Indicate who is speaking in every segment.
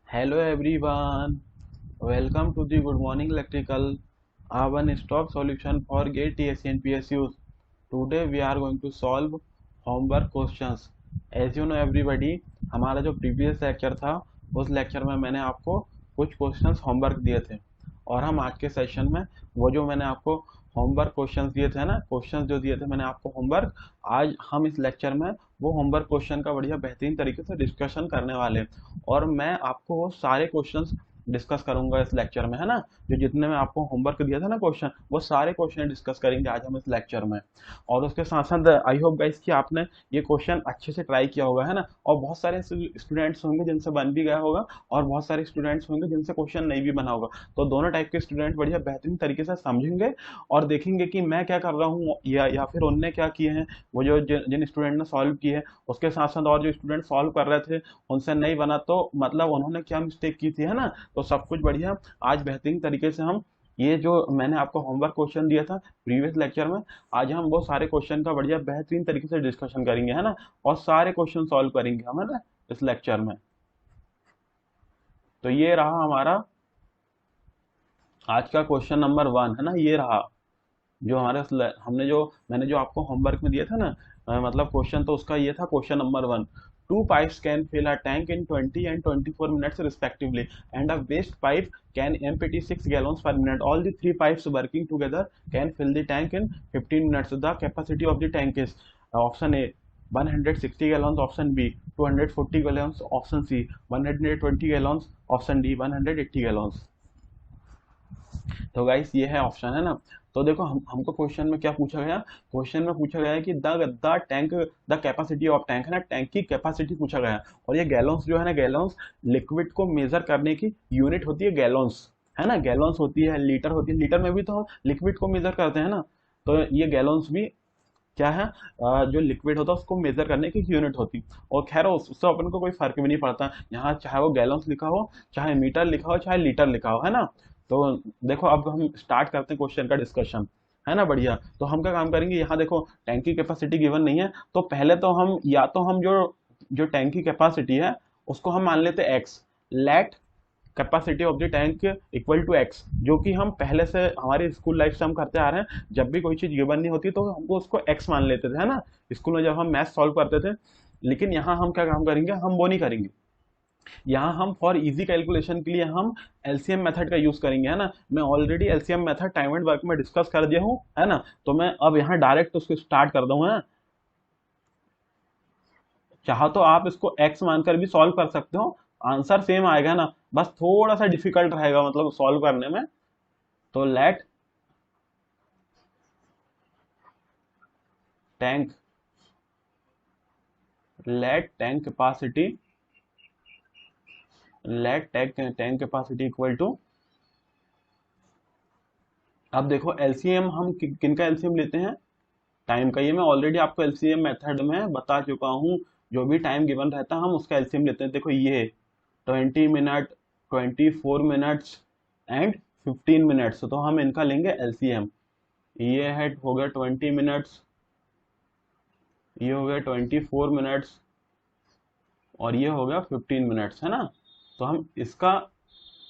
Speaker 1: Hello everyone, welcome to the Good Morning Electrical, our one-stop solution for GATE, TSC and PSUs. Today we are going to solve homework questions. As you know everybody, हमारा जो previous lecture था उस lecture में मैंने आपको कुछ questions homework दिए थे और हम आज के सेशन में वो जो मैंने आपको होमवर्क क्वेश्चंस दिए थे ना, क्वेश्चंस जो दिए थे मैंने आपको होमवर्क, आज हम इस लेक्चर में वो होमवर्क क्वेश्चन का बढ़िया बेहतरीन तरीके से डिस्कशन करने वाले हैं और मैं आपको वो सारे क्वेश्चंस डिस्कस करूंगा इस लेक्चर में, है ना। जो जितने मैं आपको होमवर्क दिया था ना क्वेश्चन, वो सारे क्वेश्चन डिस्कस करेंगे आज हम इस लेक्चर में। और उसके साथ साथ आई होप गाइस कि आपने ये क्वेश्चन अच्छे से ट्राई किया होगा, है ना। और बहुत सारे स्टूडेंट्स होंगे जिनसे बन भी गया होगा और बहुत सारे स्टूडेंट्स होंगे जिनसे क्वेश्चन नहीं भी बना होगा। तो दोनों टाइप के स्टूडेंट बढ़िया बेहतरीन तरीके से समझेंगे और देखेंगे कि मैं क्या कर रहा हूँ या फिर उनने क्या किए हैं, वो जो जिन स्टूडेंट ने सॉल्व किए हैं। उसके साथ साथ और जो स्टूडेंट सॉल्व कर रहे थे उनसे नहीं बना तो मतलब उन्होंने क्या मिस्टेक की थी, है ना। तो सब कुछ बढ़िया आज बेहतरीन तरीके से हम ये जो मैंने आपको होमवर्क क्वेश्चन दिया था प्रीवियस लेक्चर में, आज हम वो सारे क्वेश्चन का बढ़िया बेहतरीन तरीके से डिस्कशन करेंगे, है ना। और सारे क्वेश्चन सॉल्व करेंगे हम, है ना, इस लेक्चर में। तो ये रहा हमारा आज का क्वेश्चन नंबर 1, है ना। ये रहा जो हमारे हमने जो मैंने जो आपको होमवर्क में दिया था ना, मतलब क्वेश्चन, तो उसका ये था question number 1। Two pipes can fill a tank in 20 and 24 minutes respectively and a waste pipe can empty 6 gallons per minute. All the three pipes working together can fill the tank in 15 minutes. The capacity of the tank is option A 160 gallons, option B 240 gallons, option C 120 gallons, option D 180 gallons. तो guys ये है option, है ना। तो देखो हमको question में क्या पूछा गया। क्वेश्चन में पूछा गया है कि the tank, the capacity of tank, है ना, टैंक की कैपेसिटी पूछा गया है। और ये गैलन्स जो है ना, गैलन्स लिक्विड को मेजर करने की यूनिट होती है, गैलन्स, है ना। गैलन्स होती है, लीटर होती है, लीटर में भी तो हम लिक्विड को मेजर करते हैं ना। तो ये गैलन्स भी क्या है, जो लिक्विड होता है उसको मेजर करने की यूनिट होती। और खैर उससे अपन को कोई फर्क भी नहीं पड़ता यहाँ, चाहे वो गैलन्स लिखा हो, चाहे मीटर लिखा हो, चाहे लीटर लिखा हो, है ना। तो देखो अब हम स्टार्ट करते हैं क्वेश्चन का डिस्कशन, है ना। बढ़िया, तो हम क्या काम करेंगे, यहाँ देखो टैंक की कैपेसिटी गिवन नहीं है, तो पहले तो हम या तो हम जो जो टैंक की कैपेसिटी है उसको हम मान लेते X. Let capacity of the tank equal to X, जो कि हम पहले से हमारी स्कूल लाइफ से हम करते आ रहे हैं। जब भी कोई चीज गिवन नहीं होती तो हमको उसको एक्स मान लेते थे, है ना, स्कूल में जब हम मैथ सॉल्व करते थे। लेकिन यहाँ हम क्या काम करेंगे, हम वो नहीं करेंगे। यहाँ हम फॉर इजी कैलकुलेशन के लिए हम एलसीएम मेथड का यूज करेंगे, है ना। मैं already LCM method time and work में डिस्कस कर दिया हूँ, है ना। तो मैं अब यहाँ डायरेक्ट उसको स्टार्ट कर दूँ, है। चाहो तो आप इसको एक्स मानकर भी सॉल्व कर सकते हो, आंसर सेम आएगा ना, बस थोड़ा सा डिफिकल्ट रहेगा मतलब सॉल्व करने में। तो tank let tank capacity let tank capacity equal to, अब देखो एलसीएम हम किन का एलसीएम लेते हैं, टाइम का। ये मैं ऑलरेडी आपको एलसीएम मेथड में बता चुका हूँ। जो भी टाइम गिवन रहता है हम उसका एलसीएम लेते हैं। देखो ये 20 मिनट, 24 मिनट्स एंड 15 मिनट्स, तो हम इनका लेंगे एलसीएम। ये है हो गया 20 मिनट्स, ये हो गया 24 मिनट्स, और ये हो गया 15 मिनट्स, है ना। तो हम इसका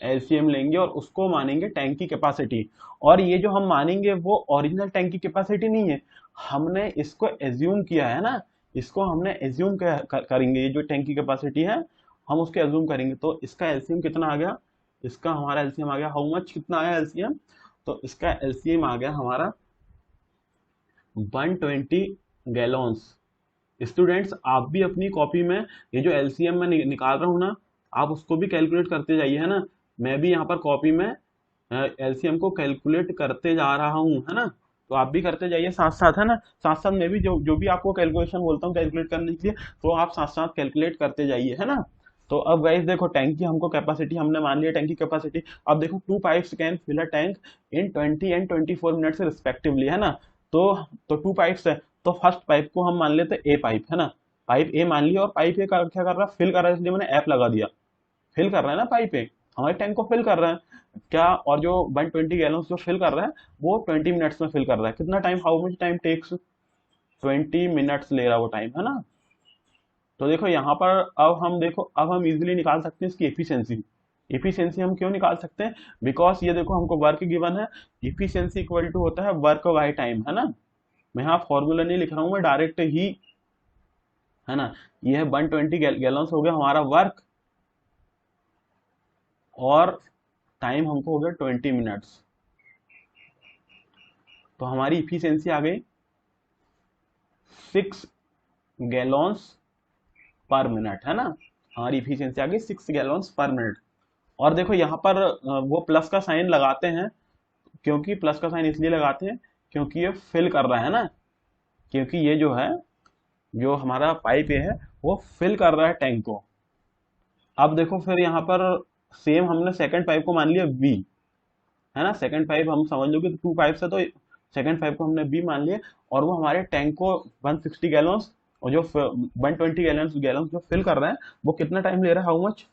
Speaker 1: एलसीएम लेंगे और उसको मानेंगे टैंक की कैपेसिटी। और ये जो हम मानेंगे वो ओरिजिनल टैंक की कैपेसिटी नहीं है, हमने इसको एज्यूम किया है ना। इसको हमने एज्यूम करेंगे, ये जो टैंक की कैपेसिटी है हम उसको एज्यूम करेंगे। तो इसका एलसीएम कितना आ गया, इसका हमारा एलसीएम आ गया, हाउ मच, कितना आया एलसीएम। तो इसका एलसीएम आ गया हमारा 120 गैलन्स। स्टूडेंट्स आप भी अपनी कॉपी में ये जो एलसीएम में निकाल रहा हूँ ना, आप उसको भी कैलकुलेट करते जाइए, है ना। मैं भी यहाँ पर कॉपी में एलसीएम को कैलकुलेट करते जा रहा हूँ, है ना। तो आप भी करते जाइए साथ साथ, है ना। साथ साथ मैं भी जो जो भी आपको कैलकुलेशन बोलता हूँ कैलकुलेट करने के लिए, तो आप साथ साथ कैलकुलेट करते जाइए, है ना। तो अब गाइस देखो टैंक की हमको कैपेसिटी हमने मान लिया, टैंक की कैपेसिटी। अब देखो two pipes can fill a tank in 20 and 24 minutes respectively, है ना। तो टू पाइप्स है, तो फर्स्ट पाइप को हम मान लेते ए पाइप, है ना। पाइप ए मान लिया और पाइप ए क्या कर रहा है, फिल कर रहा है, इसलिए मैंने एफ लगा दिया। फिल कर रहा है ना पाइप ए, हमारे टैंक को फिल कर रहा है क्या। और जो 120 गैलन जो फिल कर रहा है वो 20 मिनट्स में फिल कर रहा है। कितना time, how much time takes, 20 minutes ले रहा है वो टाइम, है ना। तो देखो यहाँ पर अब हम इजीली निकाल सकते हैं इसकी एफिशिएंसी। एफिशिएंसी हम क्यों निकाल सकते हैं? बिकॉज ये देखो हमको वर्क गिवन है, एफिशिएंसी इक्वल टू होता है वर्क बाय टाइम, है ना। मैं यहाँ फॉर्मूला नहीं लिख रहा हूँ, मैं डायरेक्ट ही, है ना, ये है 120 गैलन्स हो गया हमारा वर्क, और टाइम हमको हो गया 20 मिनट्स। तो हमारी इफिशियंसी आ गई 6 गैलन्स पर मिनट, है ना। हमारी इफिशियंसी आ गई 6 गैलन्स पर मिनट। और देखो यहाँ पर वो प्लस का साइन लगाते हैं, क्योंकि प्लस का साइन इसलिए लगाते हैं क्योंकि ये फिल कर रहा है ना, क्योंकि ये जो है, जो हमारा पाइप ये है वो फिल कर रहा है टैंक को। अब देखो फिर यहाँ पर सेम हमने सेकंड पाइप को मान लिया बी, है ना। सेकंड पाइप हम समझ लो कि 2 पाइप है, तो सेकंड पाइप को हमने बी मान लिया, और वो हमारे टैंक को 160 गैलन्स और जो 120 गैलन्स जो फिल कर रहा है, वो कितना टाइम ले रहा है, हाउ मच,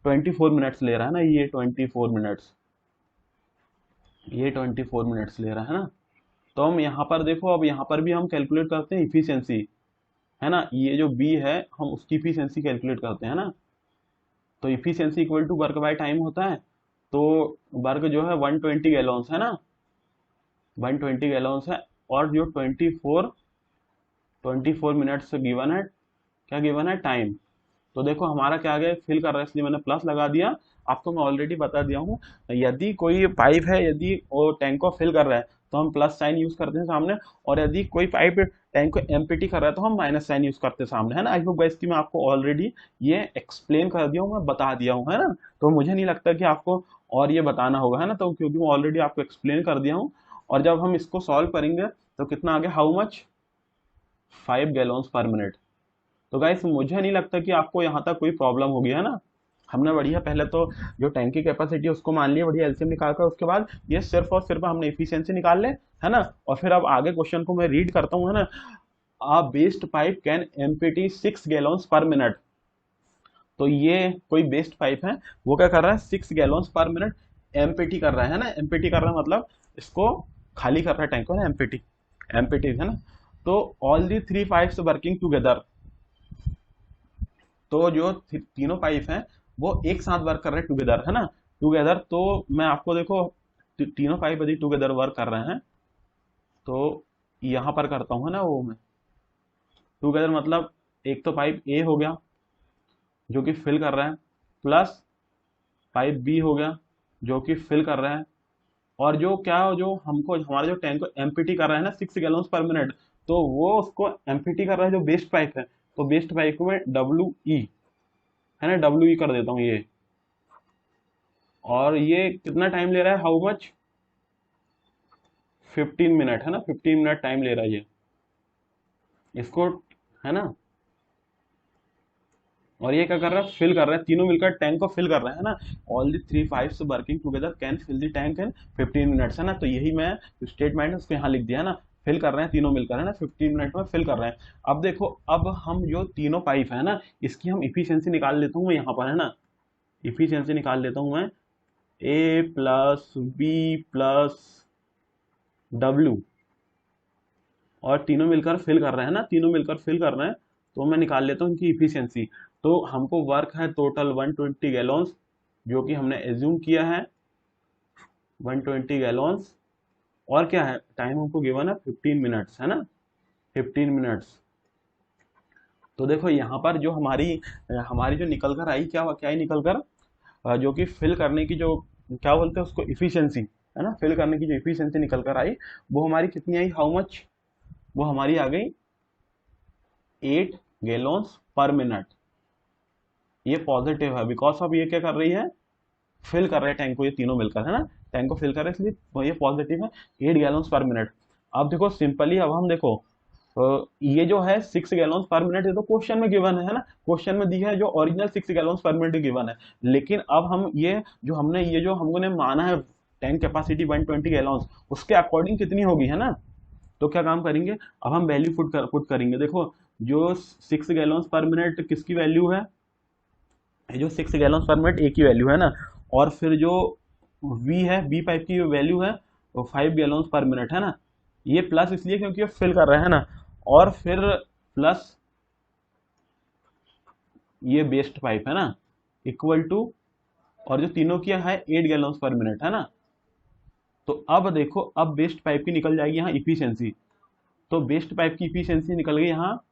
Speaker 1: 24 मिनट्स ले रहा है ना, ये 24 मिनट्स, ये 24 मिनट्स ले रहा है ना। तो हम यहाँ पर देखो, अब यहाँ पर भी हम कैलकुलेट करते हैं इफिशियंसी, है ना। ये जो बी है हम उसकी इफिशियंसी कैलकुलेट करते हैं ना। तो efficiency equal to work by time होता है। तो वर्क जो है 120 गैलन्स, है ना, 120 गैलन्स है, और जो 24 मिनट्स गिवन है, क्या गिवन है, टाइम। तो देखो हमारा क्या आ गया, फिल कर रहा है इसलिए मैंने प्लस लगा दिया। आपको मैं ऑलरेडी बता दिया हूँ, यदि कोई पाइप है, यदि वो टैंक को फिल कर रहा है तो हम प्लस साइन यूज करते हैं सामने, और यदि कोई पाइप टैंक को एम्प्टी कर रहा है तो हम माइनस साइन यूज करते हैं सामने, है ना। आई होप गाइस कि मैं आपको ऑलरेडी ये एक्सप्लेन कर दिया हूँ, मैं बता दिया हूँ, है ना। तो मुझे नहीं लगता कि आपको और ये बताना होगा, है ना, तो क्योंकि मैं ऑलरेडी आपको एक्सप्लेन कर दिया हूँ। और जब हम इसको सॉल्व करेंगे तो कितना आ गया, how much, 5 gallons per minute. तो गाइस मुझे नहीं लगता कि आपको यहाँ तक कोई प्रॉब्लम होगी, है ना। हमने बढ़िया पहले तो जो टैंक की कैपेसिटी है उसको मान लिया, बढ़िया एलसीएम निकाल कर, उसके बाद ये सिर्फ और सिर्फ हमने इफिशियंसी निकाल ले, है ना। और फिर अब आगे क्वेश्चन को मैं रीड करता हूँ, है ना। A based pipe can empty 6 gallons per minute. तो ये कोई बेस्ड पाइप है, वो क्या कर रहा है, 6 गैलन्स पर मिनट एम्प्टी कर रहा है ना। एम्प्टी कर रहा है मतलब इसको खाली कर रहा है टैंक को ना, एम्प्टी, एम्प्टी, है ना। तो all the 3 pipes working together, तो जो तीनों पाइप हैं वो एक साथ वर्क कर रहे हैं टुगेदर, है ना, टुगेदर। तो मैं आपको देखो, तीनों पाइप यदि टुगेदर वर्क कर रहे हैं तो यहाँ पर करता हूँ, है ना, वो मैं टुगेदर मतलब एक तो पाइप ए हो गया जो कि फिल कर रहा है, प्लस पाइप बी हो गया जो कि फिल कर रहा है, और जो क्या, जो हमको हमारे जो टैंक को एम्प्टी कर रहा है ना 6 गैलन्स पर मिनट, तो वो उसको एम्प्टी कर रहा है जो बेस्ट पाइप है। तो बेस्ट पाइप में डब्ल्यू ई, है ना, डब्ल्यू ई कर देता हूँ ये। और ये कितना टाइम ले रहा है, हाउ मच, 15 मिनट, है ना, 15 मिनट टाइम ले रहा है ये इसको, है ना। और ये क्या कर रहा है, फिल कर रहा है, तीनों मिलकर टैंक को फिल कर रहे हैं ना। All the 3 pipes working together can fill the tank in 15 minutes, है ना। तो यही मैं स्टेटमेंट है उसको यहाँ लिख दिया, है ना। फिल कर रहे हैं तीनों मिलकर, है ना, 15 मिनट में फिल कर रहे हैं। अब देखो, अब हम जो तीनों पाइप है ना, इसकी हम इफिशियंसी निकाल लेता हूँ यहाँ पर, है ना। इफिशियंसी निकाल लेता हूँ मैं, ए प्लस बी प्लस डब्ल्यू, और तीनों मिलकर फिल कर रहे हैं ना, तीनों मिलकर फिल कर रहे हैं। तो मैं निकाल लेता हूँ इनकी इफिशियंसी। तो हमको वर्क है टोटल 120 गैलन्स, जो कि हमने एज्यूम किया है 120 गैलन्स, और क्या है, टाइम हमको गिवन है 15 मिनट्स, है ना, 15 मिनट्स। तो देखो यहाँ पर जो हमारी हमारी जो निकल कर आई, क्या क्या ही निकल कर, जो कि फिल करने की जो, क्या बोलते हैं उसको, इफिशियंसी, है ना, फिल करने की जो इफिशियंसी निकल कर आई, वो हमारी कितनी आई, हाउ मच, वो हमारी आ गई 8 गैलन्स पर मिनट। ये पॉजिटिव है, बिकॉज ऑफ ये क्या कर रही है, फिल कर रहे हैं टैंक को, ये तीनों मिलकर, है ना, टैंक को फिल कर रहे हैं, इसलिए ये पॉजिटिव है, 8 गैलन्स पर मिनट। अब देखो सिंपली, अब हम देखो, ये जो है 6 गैलन्स पर मिनट, ये तो क्वेश्चन में गिवन है ना, क्वेश्चन में दी है जो original 6 gallons per minute given है। लेकिन अब हम ये जो हमने, ये जो हमने माना है टैंक कैपेसिटी 120 गैलन्स, उसके अकॉर्डिंग कितनी होगी, है ना। तो क्या काम करेंगे, अब हम वैल्यू पुट करेंगे। देखो जो 6 गैलन्स पर मिनट किसकी वैल्यू है, ये जो 6 गैलन्स पर मिनट ए की वैल्यू है ना, और फिर जो वी है, बी पाइप की वैल्यू है वो 5 गैलन्स पर मिनट, है ना। ये प्लस इसलिए क्योंकि ये फिल कर रहा है ना, और फिर प्लस ये बेस्ट पाइप है ना, इक्वल टू, और जो तीनों की है 8 गैलन्स पर मिनट है ना। तो अब देखो, अब बेस्ट पाइप की निकल जाएगी यहाँ इफिशियंसी। तो बेस्ट पाइप की इफिशियंसी निकल गई यहाँ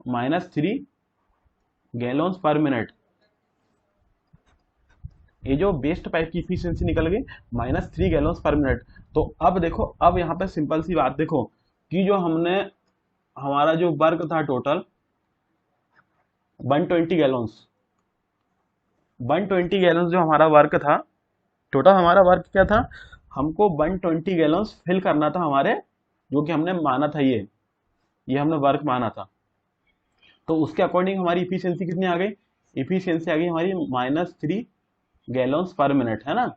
Speaker 1: -3 गैलन्स पर मिनट। ये जो बेस्ट पाइप की इफिशियंसी निकल गई -3 गैलन्स पर मिनट। तो अब देखो, अब यहाँ पे सिंपल सी बात देखो कि जो हमने, हमारा जो वर्क था टोटल 120 गैलन्स, 120 गैलन्स जो हमारा वर्क था, टोटल हमारा वर्क क्या था, हमको 120 गैलन्स फिल करना था हमारे, जो कि हमने माना था, ये हमने वर्क माना था। तो उसके अकॉर्डिंग हमारी इफिशियंसी कितनी आ गई, इफिशियंसी आ गई हमारी -3 गैलन्स पर मिनट है ना।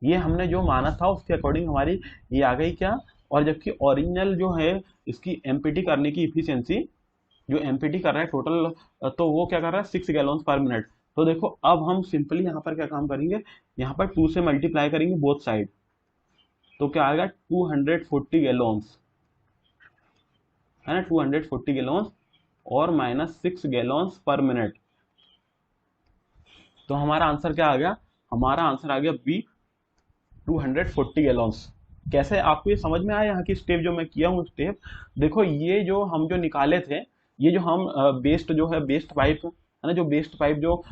Speaker 1: ये हमने जो माना था उसके अकॉर्डिंग हमारी ये आ गई क्या। और जबकि ओरिजिनल जो है इसकी एमपीटी करने की इफिशियंसी, जो एमपीटी कर रहा है टोटल, तो वो क्या कर रहा है 6 गैलन्स पर मिनट। तो देखो अब हम सिंपली यहाँ पर क्या काम करेंगे, यहाँ पर 2 से मल्टीप्लाई करेंगे बोथ साइड। तो क्या आएगा 240 गैलन्स है ना, 240 गैलन्स और -6 गैलन्स पर मिनट। तो हमारा आंसर क्या आ गया, हमारा आंसर आ गया बी, 240 गैलन्स। कैसे आपको ये समझ में आया यहाँ की स्टेप जो मैं किया हूँ स्टेप। देखो ये जो हम जो निकाले थे, ये जो हम बेस्ट जो है बेस्ट पाइप है ना, जो बेस्ट पाइप जो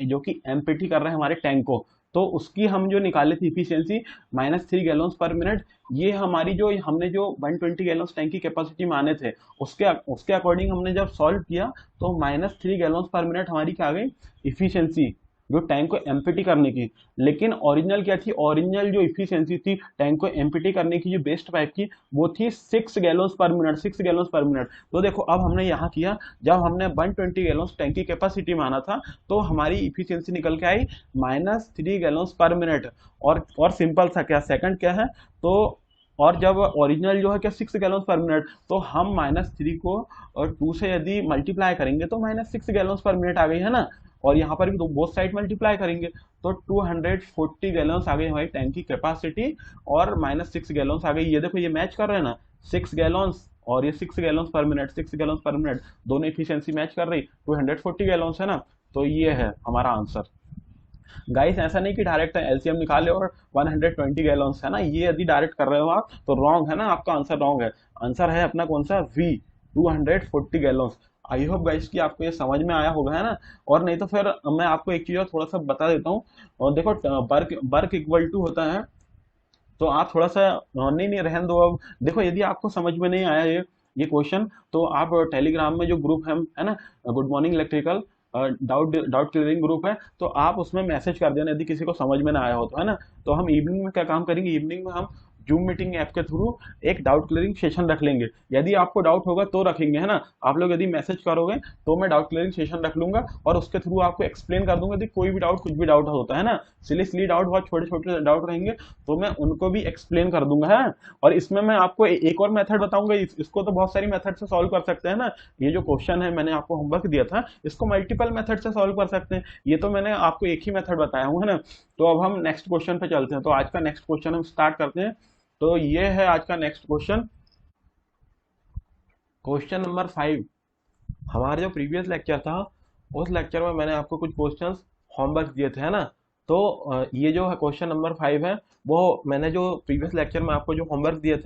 Speaker 1: जो कि एम्पिटी कर रहे हैं हमारे टैंक को, तो उसकी हम जो निकाले थे इफिशियंसी -3 गैलन्स पर मिनट। ये हमारी जो हमने जो 120 गैलन्स टैंक की कैपेसिटी माने थे, उसके उसके अकॉर्डिंग हमने जब सॉल्व किया तो -3 गैलन्स पर मिनट हमारी क्या आ गई इफिशियंसी, जो टैंक को एम्पिटी करने की। लेकिन ओरिजिनल क्या थी, ओरिजिनल जो इफिशियंसी थी टैंक को एम्पिटी करने की जो बेस्ट पाइप की, वो थी 6 gallons per minute, 6 gallons per minute. तो देखो अब हमने यहाँ किया, जब हमने 120 गैलन्स टैंक की कैपेसिटी माना था, तो हमारी इफिशियंसी निकल के आई -3 गैलन्स पर मिनट। और सिंपल सा क्या सेकंड क्या है, तो और जब ओरिजिनल जो है क्या 6 गैलन्स पर मिनट, तो हम -3 को और 2 से यदि मल्टीप्लाई करेंगे तो -6 गैलन्स पर मिनट आ गई है ना। और यहाँ पर भी तो बोथ साइड मल्टीप्लाई करेंगे, तो 240 गैलन्स आ गई हमारी टैंक की कैपेसिटी और -6 गैलन्स आ गई। ये देखो ये मैच कर रहे हैं ना, 6 गैलन्स और ये 6 gallons per minute, 6 gallons per minute, दोनों इफिशियंसी मैच कर रही, 240 गैलन्स है ना। तो ये है हमारा आंसर। गाइस ऐसा नहीं कि डायरेक्ट एलसीएम निकाले और 120 गैलन्स है ना, ये यदि डायरेक्ट कर रहे हो आप तो रॉन्ग है ना, आपका आंसर रॉन्ग है। आंसर है अपना कौन सा, V, 240 gallons. I hope guys कि आपको ये समझ में आया होगा है ना। और नहीं तो फिर मैं आपको एक चीज और थोड़ा सा बता देता हूँ। और देखो वर्क वर्क इक्वल टू होता है, तो आप थोड़ा सा नहीं नहीं रहने दो। अब देखो यदि आपको समझ में नहीं आया ये क्वेश्चन, तो आप टेलीग्राम में जो ग्रुप है ना, good morning electrical doubt doubt clearing group है, तो आप उसमें मैसेज कर देना यदि किसी को समझ में ना आया हो तो, है ना। तो हम इवनिंग में क्या काम करेंगे, इवनिंग में हम जूम मीटिंग ऐप के थ्रू एक डाउट क्लियरिंग सेशन रख लेंगे। यदि आपको डाउट होगा तो रखेंगे, है ना। आप लोग यदि मैसेज करोगे तो मैं डाउट क्लियरिंग सेशन रख लूंगा और उसके थ्रू आपको एक्सप्लेन कर दूंगा। यदि कोई भी डाउट, कुछ भी डाउट होता है ना, सिली सिली डाउट, बहुत छोटे छोटे डाउट रहेंगे, तो मैं उनको भी एक्सप्लेन कर दूंगा है। और इसमें मैं आपको एक और मेथड बताऊंगा, इसको तो बहुत सारी मेथड से सॉल्व कर सकते हैं ना। ये जो क्वेश्चन है मैंने आपको होमवर्क दिया था, इसको मल्टीपल मेथड से सॉल्व कर सकते हैं। ये तो मैंने आपको एक ही मेथड बताया हूँ, है ना। तो अब हम नेक्स्ट क्वेश्चन पे चलते हैं। तो आज का नेक्स्ट क्वेश्चन हम स्टार्ट करते हैं। तो ये है आज का नेक्स्ट क्वेश्चन, क्वेश्चन नंबर 5। हमारा जो प्रीवियस लेक्चर था, उस लेक्चर में मैंने आपको कुछ क्वेश्चंस होमवर्क दिए थे, है ना। तो ये जो है क्वेश्चन नंबर 5 है, वो मैंने जो प्रीवियस लेक्चर में आपको जो होमवर्क दिया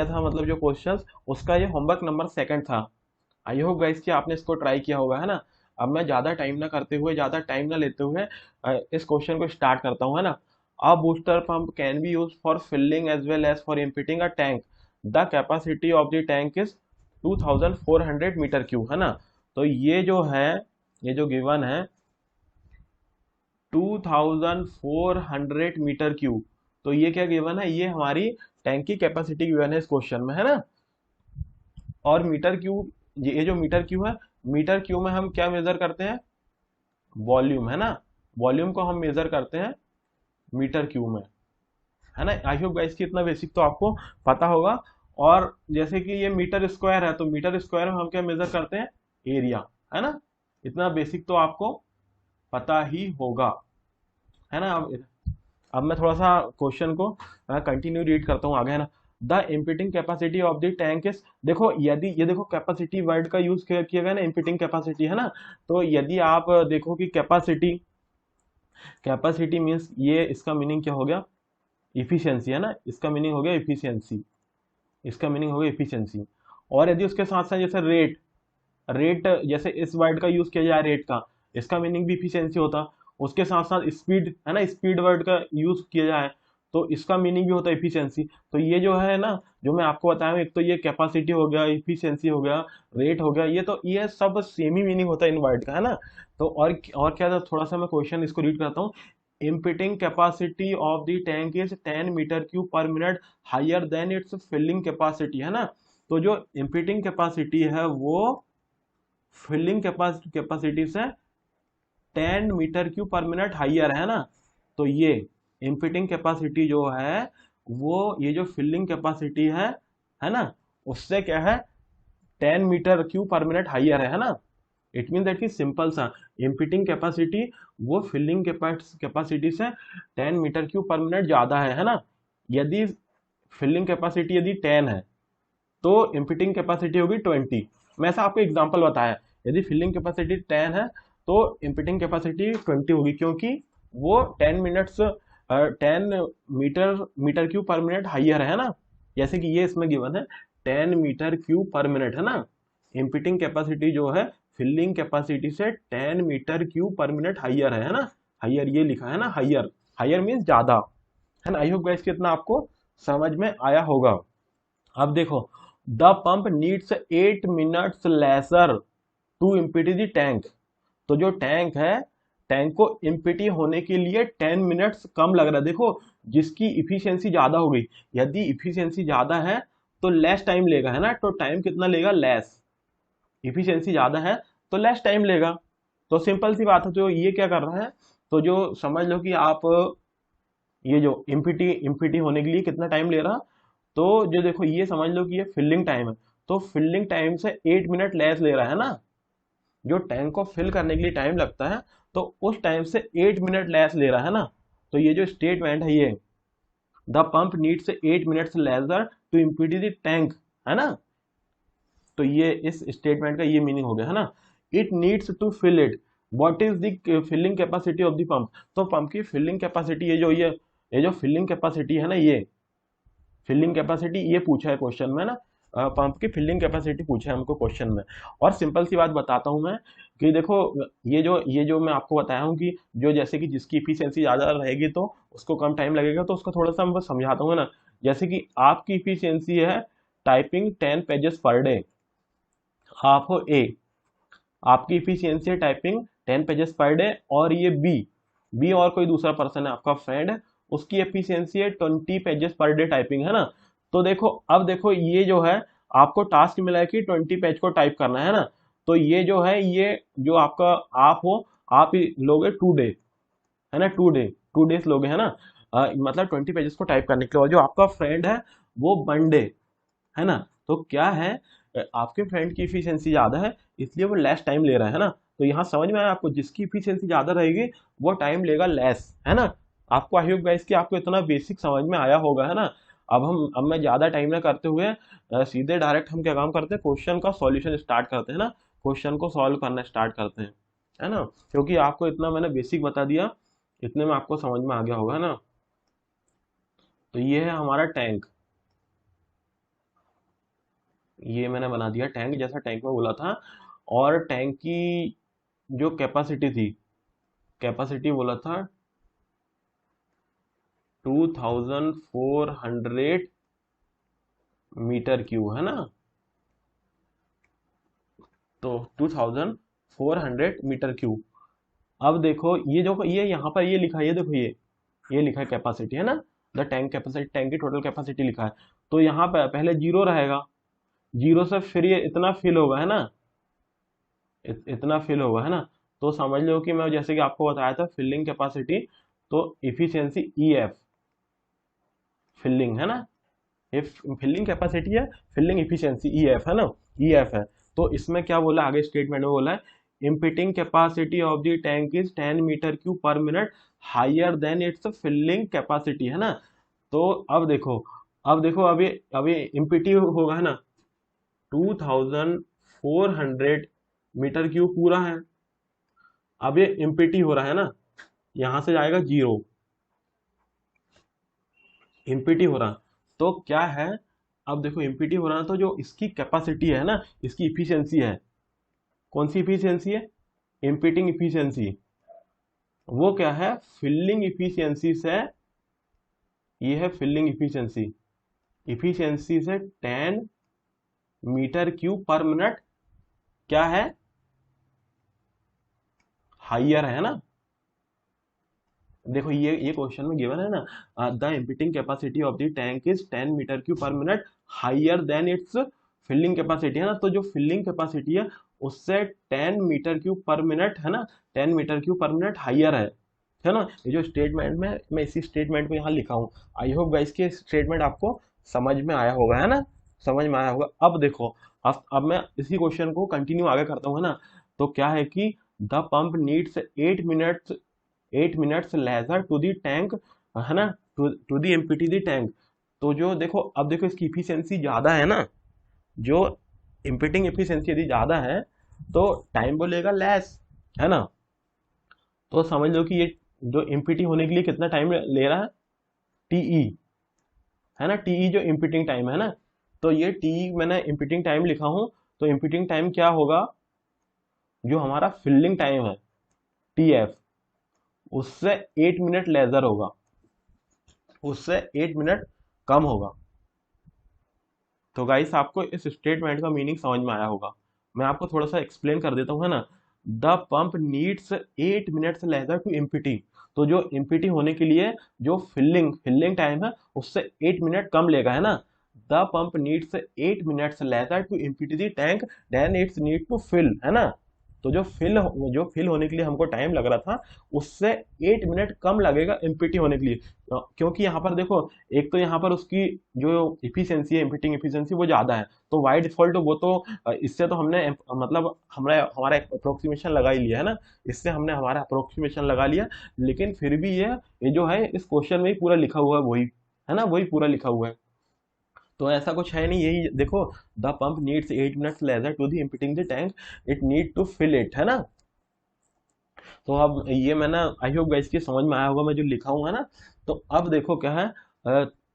Speaker 1: था, मतलब जो क्वेश्चंस, उसका ये होमवर्क नंबर 2 था। आई होप गाइस कि आपने इसको ट्राई किया होगा, है ना। अब मैं ज़्यादा टाइम ना करते हुए, ज़्यादा टाइम ना लेते हुए इस क्वेश्चन को स्टार्ट करता हूँ, है ना। A booster pump can be use for filling as well as for emptying a tank. The capacity of the tank is 2400 metre cube, है ना। तो ये जो है, ये जो गिवन है 2400 मीटर क्यूब, तो ये क्या गिवन है, ये हमारी टैंक की कैपेसिटी गिवन है इस क्वेश्चन में, है ना। और मीटर क्यूब, ये जो मीटर क्यूब है, मीटर क्यूब में हम क्या मेजर करते हैं, वॉल्यूम, है ना। वॉल्यूम को हम मेजर करते हैं मीटर क्यूब में, है ना। आई होप गाइस कि इतना बेसिक तो आपको पता होगा। और जैसे कि ये मीटर स्क्वायर है, तो मीटर स्क्वायर में हम क्या मेजर करते हैं, एरिया, है ना। इतना बेसिक तो आपको पता ही होगा, है ना। अब मैं थोड़ा सा क्वेश्चन को कंटिन्यू रीड करता हूँ आगे, है ना। The emptying capacity of the tank is, देखो यदि ये देखो कैपेसिटी वर्ड का यूज किया गया ना, इम्पिटिंग कैपेसिटी है ना, तो यदि आप देखो कि कैपेसिटी, कैपेसिटी मीन्स ये इसका मीनिंग क्या हो गया, इफिशियंसी है ना, इसका मीनिंग हो गया इफिशियंसी, इसका मीनिंग हो गया इफिशियंसी। और यदि उसके साथ साथ जैसे रेट, रेट जैसे इस वर्ड का यूज किया जाए रेट का, इसका मीनिंग भी इफिशियंसी होता। उसके साथ साथ स्पीड है ना, स्पीड वर्ड का यूज किया जाए तो इसका मीनिंग भी होता है इफिशियंसी। तो ये जो है ना, जो मैं आपको बताया हूँ, एक तो ये कैपेसिटी हो गया, इफिशियंसी हो गया, रेट हो गया, ये तो ये सब सेम ही मीनिंग होता है इन वर्ड का, है ना। तो और क्या था, थोड़ा सा मैं क्वेश्चन इसको रीड करता हूँ। Emptying capacity of the tank is 10 metre cube पर minute higher than its filling capacity, है ना। तो जो इम्पिटिंग कैपेसिटी है वो फिलिंग कैपेसिटी से 10 मीटर क्यूब पर मिनट हाइयर है ना। तो ये इम्पिटिंग कैपेसिटी जो है वो, ये जो फिलिंग कैपेसिटी है ना, उससे क्या है, 10 मीटर क्यूब पर मिनट हाइयर है ना। इट मीन दैट कि सिंपल सा, इम्पिटिंग कैपेसिटी वो फिलिंग कैपेसिटी से 10 मीटर क्यूब पर मिनट ज्यादा है ना। यदि फिलिंग कैपेसिटी यदि 10 है तो इम्पिटिंग कैपेसिटी होगी 20। मैं ऐसा आपको एग्जांपल बताया, यदि फिलिंग कैपेसिटी 10 है तो इम्पिटिंग कैपेसिटी 20 होगी, क्योंकि वो 10 मीटर क्यूब पर मिनट हाइयर है ना। जैसे कि ये इसमें गिवन है 10 मीटर क्यूब पर मिनट, है ना। इम्पिटिंग कैपेसिटी जो है फिलिंग कैपेसिटी से 10 मीटर क्यूब पर मिनट हाइयर है ना। हाइयर ये लिखा है ना, हाइयर, हाइयर मीन्स ज्यादा, है ना। आई होप गाइस कितना आपको समझ में आया होगा। अब देखो, the pump needs 8 minutes lesser to empty the tank. तो जो टैंक है, टैंक को इम्पिटी होने के लिए 10 मिनट्स कम लग रहा है। देखो, जिसकी इफिशियंसी ज्यादा हो गई, यदि इफिशियंसी ज्यादा है तो लेस टाइम लेगा, है ना। तो टाइम कितना लेगा, लेस। इफिशियंसी ज्यादा है तो लेस टाइम लेगा। तो सिंपल सी बात है, तो ये क्या कर रहा है, तो जो समझ लो कि आप ये जो इम्पिटी इम्पिटी होने के लिए कितना टाइम ले रहा, तो जो देखो ये समझ लो कि ये फिलिंग टाइम है, तो फिलिंग टाइम से 8 मिनट लेस ले रहा है ना। जो टैंक को फिल करने के लिए टाइम लगता है तो उस टाइम से 8 मिनट लेस ले रहा है ना। तो ये जो स्टेटमेंट है, ये the pump needs 8 minutes lesser to empty the tank, है ना। तो ये इस स्टेटमेंट का ये मीनिंग हो गया, है ना। It needs to fill it, what is the filling capacity of the pump. तो पंप की फिलिंग कैपेसिटी, ये जो फिलिंग कैपेसिटी है ना, ये फिलिंग कैपेसिटी ये पूछा है क्वेश्चन में ना, पंप की फिलिंग कैपेसिटी पूछा है हमको क्वेश्चन में। और सिंपल सी बात बताता हूं मैं कि देखो, ये जो मैं आपको बताया हूँ कि जो जैसे कि जिसकी इफिशियंसी ज्यादा रहेगी तो उसको कम टाइम लगेगा, तो उसको थोड़ा सा मैं बस समझाता हूँ ना। जैसे कि आपकी इफिशियंसी है टाइपिंग 10 पेजेस पर डे, आप हो ए, आपकी इफिशियंसी है टाइपिंग 10 पेजेस पर डे। और ये बी, बी और कोई दूसरा पर्सन है आपका फ्रेंड है, उसकी एफिशिएंसी है 20 पेजेस पर डे टाइपिंग, है ना। तो देखो, अब देखो ये जो है आपको टास्क मिला है कि 20 पेज को टाइप करना है ना। तो ये जो है, ये जो आपका आप हो, आप ही लोगे 2 डे, है ना, 2 डेज लोगे, है ना। मतलब 20 पेजेस को टाइप करने के लिए। और जो आपका फ्रेंड है वो 1 डे, है ना। तो क्या है, आपके फ्रेंड की इफिशियंसी ज्यादा है इसलिए वो लेस टाइम ले रहा है ना। तो यहाँ समझ में आया आपको, जिसकी इफिशियंसी ज्यादा रहेगी वो टाइम लेगा लेस, है ना। आपको आई होप गाइस कि आपको इतना बेसिक समझ में आया होगा, है ना। अब मैं ज्यादा टाइम ना करते हुए सीधे डायरेक्ट हम क्या काम करते हैं, क्वेश्चन का सॉल्यूशन स्टार्ट करते हैं ना। क्वेश्चन को सॉल्व करना स्टार्ट करते हैं, है ना। क्योंकि आपको इतना मैंने बेसिक बता दिया, इतने में आपको समझ में आ गया होगा, है ना। तो ये है हमारा टैंक, ये मैंने बना दिया टैंक जैसा टैंक में बोला था। और टैंक की जो कैपेसिटी थी, कैपेसिटी बोला था 2400 मीटर क्यूब, है ना। तो 2400 मीटर क्यूब। अब देखो ये जो ये यहाँ पर ये लिखा है, ये देखो ये लिखा है कैपेसिटी, है ना। द टैंक कैपेसिटी, टैंक की टोटल कैपेसिटी लिखा है। तो यहाँ पर पहले जीरो रहेगा, जीरो से फिर ये इतना फिल होगा, है ना। इतना फिल होगा, है ना। तो समझ लो कि मैं जैसे कि आपको बताया था फिलिंग कैपेसिटी, तो इफिशियंसी ई एफ, फिलिंग है ना, ये फिलिंग कैपेसिटी है, फिलिंग इफिशियंसी ई एफ है ना, ई एफ है। तो इसमें क्या बोला आगे स्टेटमेंट में, बोला है emptying capacity of the tank is 10 metre cube पर minute higher than its filling capacity, है ना। तो अब देखो, अब देखो अभी एमपीटी होगा है ना, 2400 मीटर क्यूब पूरा है। अब ये एमपीटी हो रहा है ना, यहां से जाएगा जीरो, एमपीटी हो रहा, तो क्या है, अब देखो एमपीटी हो रहा तो जो इसकी कैपेसिटी है ना, इसकी इफिशियंसी है, कौन सी इफिशियंसी है, एम्पिटिंग इफिशियंसी, वो क्या है, फिलिंग इफिशियंसी से, ये है फिलिंग इफिशियंसी, इफिशियंसी से 10 मीटर क्यूब पर मिनट क्या है, हाइयर है ना। देखो ये क्वेश्चन में गिवन है ना, the emptying capacity of the tank is 10 metre cube पर minute higher than its filling capacity, है ना, तो जो फिलिंग कैपेसिटी है उससे 10 मीटर क्यूब पर मिनट, है ना, 10 मीटर क्यूब पर मिनट हाइयर है ना। ये जो स्टेटमेंट में मैं इसी स्टेटमेंट को यहाँ लिखा हूँ। आई होप गाइस कि स्टेटमेंट आपको समझ में आया होगा, है ना, समझ में आया होगा। अब देखो, अब मैं इसी क्वेश्चन को कंटिन्यू आगे करता हूँ, है ना। तो क्या है कि the pump needs 8 minutes lesser to the tank, है ना, to the empty the tank. तो जो देखो, अब देखो इसकी इफिशियंसी ज्यादा है ना, जो इम्पिटिंग एफिशिएंसी यदि ज़्यादा है तो टाइम बोलेगा लेस, है ना। तो समझ लो कि ये जो इम्पिटी होने के लिए कितना टाइम ले रहा है, टीई, है ना, टीई जो इम्पिटिंग टाइम है ना, तो ये टीई मैंने इम्पिटिंग टाइम लिखा हूँ। तो इम्पिटिंग टाइम क्या होगा, जो हमारा फिलिंग टाइम है टीएफ, उससे 8 मिनट लेजर होगा, उससे 8 मिनट कम होगा। तो गाइस आपको इस स्टेटमेंट का मीनिंग समझ में आया होगा। मैं आपको थोड़ा सा एक्सप्लेन कर देता हूँ, है ना। The pump needs 8 minutes lesser to empty, तो जो एम्पिटी होने के लिए जो फिलिंग टाइम है उससे 8 मिनट कम लेगा, है ना। The pump needs 8 minutes lesser to empty the tank then it's need to fill, है ना। तो जो फिल होने के लिए हमको टाइम लग रहा था, उससे 8 मिनट कम लगेगा एम्पिटी होने के लिए। क्योंकि यहाँ पर देखो, एक तो यहाँ पर उसकी जो इफिशियंसी है, इम्पिटिंग इफिशियंसी वो ज्यादा है, तो बाय डिफॉल्ट वो तो इससे तो हमने मतलब हमारा हमारा अप्रोक्सीमेशन लगा ही लिया, है ना, इससे हमने हमारा अप्रोक्सीमेशन लगा लिया। लेकिन फिर भी ये जो है इस क्वेश्चन में ही पूरा लिखा हुआ है वही, है ना, वही पूरा लिखा हुआ है। तो ऐसा कुछ है नहीं, यही देखो, the pump needs 8 minutes lesser to the emptying the tank, it need to fill it, है ना। तो अब ये मैं ना, आई होप गाइस की समझ में आया होगा मैं जो लिखा हूँ, है ना। तो अब देखो क्या है,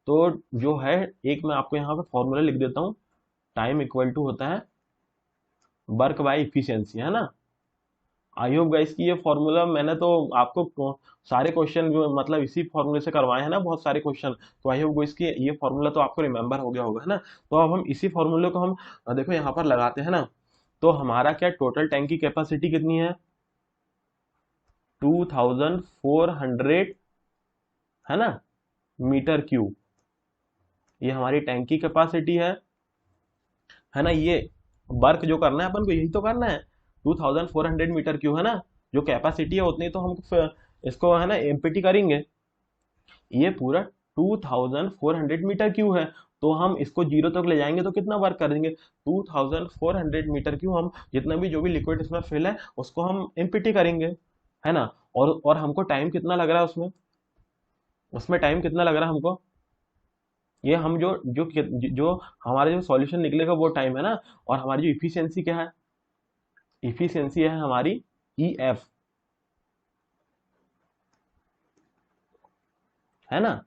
Speaker 1: तो जो है, एक मैं आपको यहाँ पे फॉर्मूला लिख देता हूँ। टाइम इक्वल टू होता है वर्क बाय इफिशियंसी, है ना। आई होप गाइस की ये फॉर्मूला मैंने तो आपको सारे क्वेश्चन जो मतलब इसी फॉर्मूले से करवाए हैं ना, बहुत सारे क्वेश्चन। तो आई होप गाइस की ये फॉर्मूला तो आपको रिमेम्बर हो गया होगा, है ना। तो अब हम इसी फॉर्मूले को हम देखो यहाँ पर लगाते हैं ना। तो हमारा क्या टोटल टैंक की कैपेसिटी कितनी है, 2400, है ना, मीटर क्यूब, ये हमारी टैंक की कैपेसिटी है ना। ये वर्क जो करना है अपन को यही तो करना है, 2400 मीटर क्यूब, है ना। जो कैपेसिटी है उतनी तो हम इसको, है ना, एमपीटी करेंगे। ये पूरा 2400 मीटर क्यूब है, तो हम इसको जीरो तक ले जाएंगे तो कितना वर्क करेंगे, 2400 मीटर क्यूब, हम जितना भी जो भी लिक्विड इसमें फिल है उसको हम एमपीटी करेंगे, है ना। और हमको टाइम कितना लग रहा है उसमें, उसमें टाइम कितना लग रहा है हमको, ये हम जो हमारा जो सॉल्यूशन निकलेगा वो टाइम है ना। और हमारी जो इफिशियंसी क्या है, इफिशियंसी है हमारी ई एफ, है ना,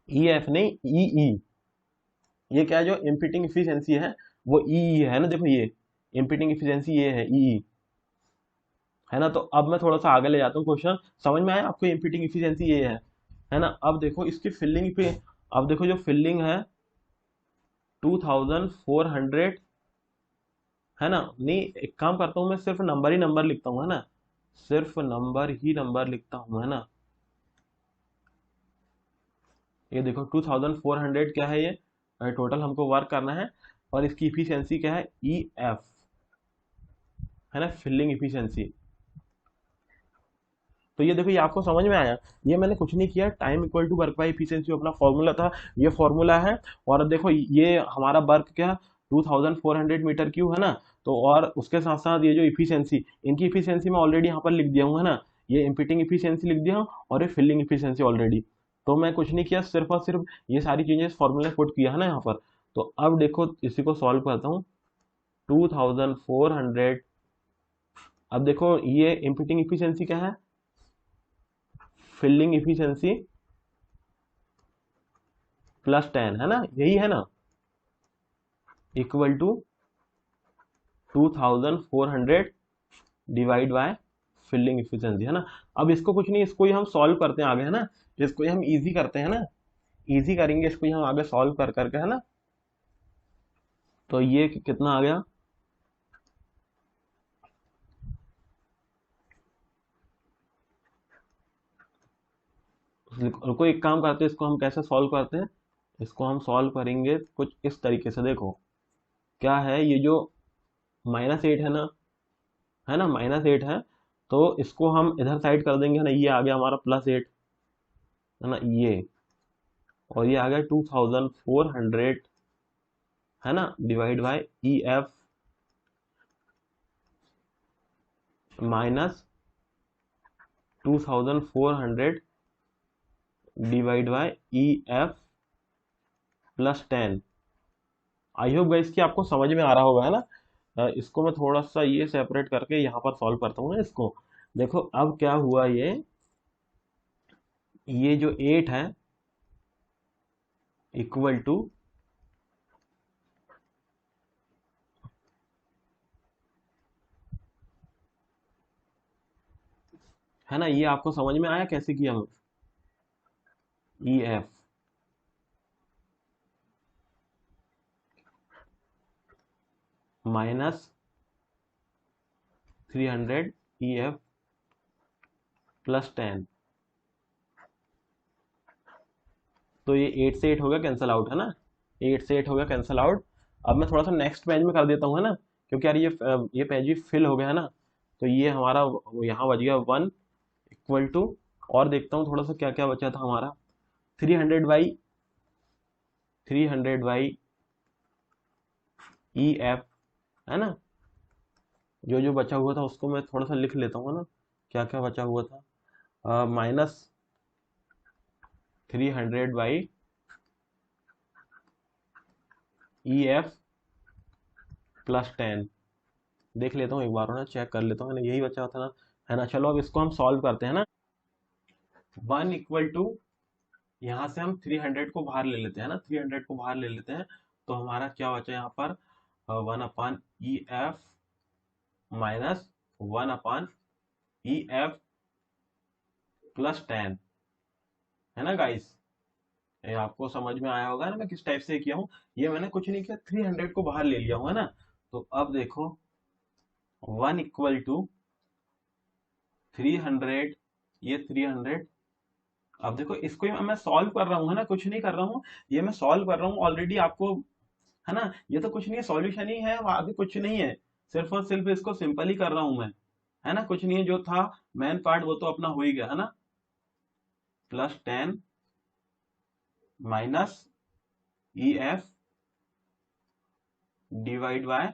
Speaker 1: ई एफ नहीं, ई, ये क्या है, जो इम्पिटिंग इफिशियंसी है वो ई है ना, देखो ये इम्पिटिंग इफिशियंसी ये है ई, है ना। तो अब मैं थोड़ा सा आगे ले जाता हूँ क्वेश्चन, समझ में आया आपको, इम्पिटिंग इफिशियंसी ये है ना। अब देखो इसकी फिलिंग पे, अब देखो जो फिलिंग है 2400, है ना। नहीं, एक काम करता हूँ मैं, सिर्फ नंबर ही नंबर लिखता हूँ, है ना, सिर्फ नंबर ही नंबर लिखता हूँ, है ना। ये देखो 2400 क्या है, ये टोटल हमको वर्क करना है, और इसकी इफिशियंसी क्या है, ई एफ, है ना, फिलिंग इफिशियंसी। तो ये देखो, ये आपको समझ में आया, ये मैंने कुछ नहीं किया, time equal to work by efficiency अपना फॉर्मूला था, ये फॉर्मूला है। और देखो ये हमारा वर्क क्या, 2400 मीटर क्यूब, है ना। तो और उसके साथ साथ ये जो इफिशियंसी, इनकी इफिशियंसी मैं ऑलरेडी यहाँ पर लिख दिया हूँ, है ना। ये इम्पिटिंग इफिशियंसी लिख दिया हूँ और ये फिलिंग इफिशियंसी ऑलरेडी। तो मैं कुछ नहीं किया, सिर्फ और सिर्फ ये सारी चीजें इस फॉर्मूले में पुट किया है ना यहाँ पर। तो अब देखो इसी को सॉल्व करता हूँ। 2400, अब देखो ये इम्पिटिंग इफिशियंसी क्या है, फिलिंग इफिशियंसी प्लस 10 है ना, यही है ना, equal to 2400 divide by filling efficiency, है ना। अब इसको कुछ नहीं, इसको ही हम सॉल्व करते हैं आगे, है ना, इसको ही हम इजी करते हैं ना, इजी करेंगे इसको ही हम आगे सॉल्व कर करके, है ना। तो ये कितना आ गया, रुको एक काम करते हैं, इसको हम कैसे सॉल्व करते हैं, इसको हम सॉल्व करेंगे कुछ इस तरीके से। देखो क्या है, ये जो -8 है ना, -8 है, तो इसको हम इधर साइड कर देंगे, है ना, ये आ गया हमारा +8, है ना, ये, और ये आ गया 2400, है ना, divide by E F minus 2400 divide bye E F plus 10। I hope guys कि आपको समझ में आ रहा होगा, है ना। इसको मैं थोड़ा सा ये सेपरेट करके यहाँ पर सॉल्व करता हूँ ना इसको। देखो अब क्या हुआ, ये जो 8 है इक्वल टू, है ना, ये आपको समझ में आया कैसे किया हम, E F -300 E F plus 10, तो ये 8 से 8 हो गया कैंसल आउट, है ना, 8 से 8 हो गया कैंसल आउट। अब मैं थोड़ा सा नेक्स्ट पेज में कर देता हूँ, है ना, क्योंकि यार ये पेज भी फिल हो गया, है ना। तो ये हमारा यहाँ बच गया 1 इक्वल टू, और देखता हूँ थोड़ा सा क्या क्या बचा था हमारा, 300 बाई ई एफ, है ना। जो जो बचा हुआ था उसको मैं थोड़ा सा लिख लेता हूँ, है ना, क्या क्या बचा हुआ था, -300 बाई ई एफ प्लस 10, देख लेता हूँ एक बार, है ना, चेक कर लेता हूँ, है ना, यही बचा था ना, है ना। चलो अब इसको हम सॉल्व करते हैं ना। 1 इक्वल टू, यहाँ से हम 300 को बाहर ले लेते हैं ना, 300 को बाहर ले लेते हैं, तो हमारा क्या बचा यहाँ पर, 1/EF माइनस 1/EF प्लस 10, है ना गाइस। ये आपको समझ में आया होगा ना मैं किस टाइप से किया हूँ। ये मैंने कुछ नहीं किया, 300 को बाहर ले लिया हूँ, है ना। तो अब देखो 1 इक्वल टू 300, ये 300, अब देखो इसको ही मैं सॉल्व कर रहा हूँ, है ना, कुछ नहीं कर रहा हूँ, ये मैं सॉल्व कर रहा हूँ ऑलरेडी आपको, है ना। ये तो कुछ नहीं है, सॉल्यूशन ही है, आगे कुछ नहीं है, सिर्फ और सिर्फ इसको सिंपल ही कर रहा हूं मैं, है ना। कुछ नहीं है, जो था मेन पार्ट वो तो अपना हो ही गया, है ना। +10 minus E F divide by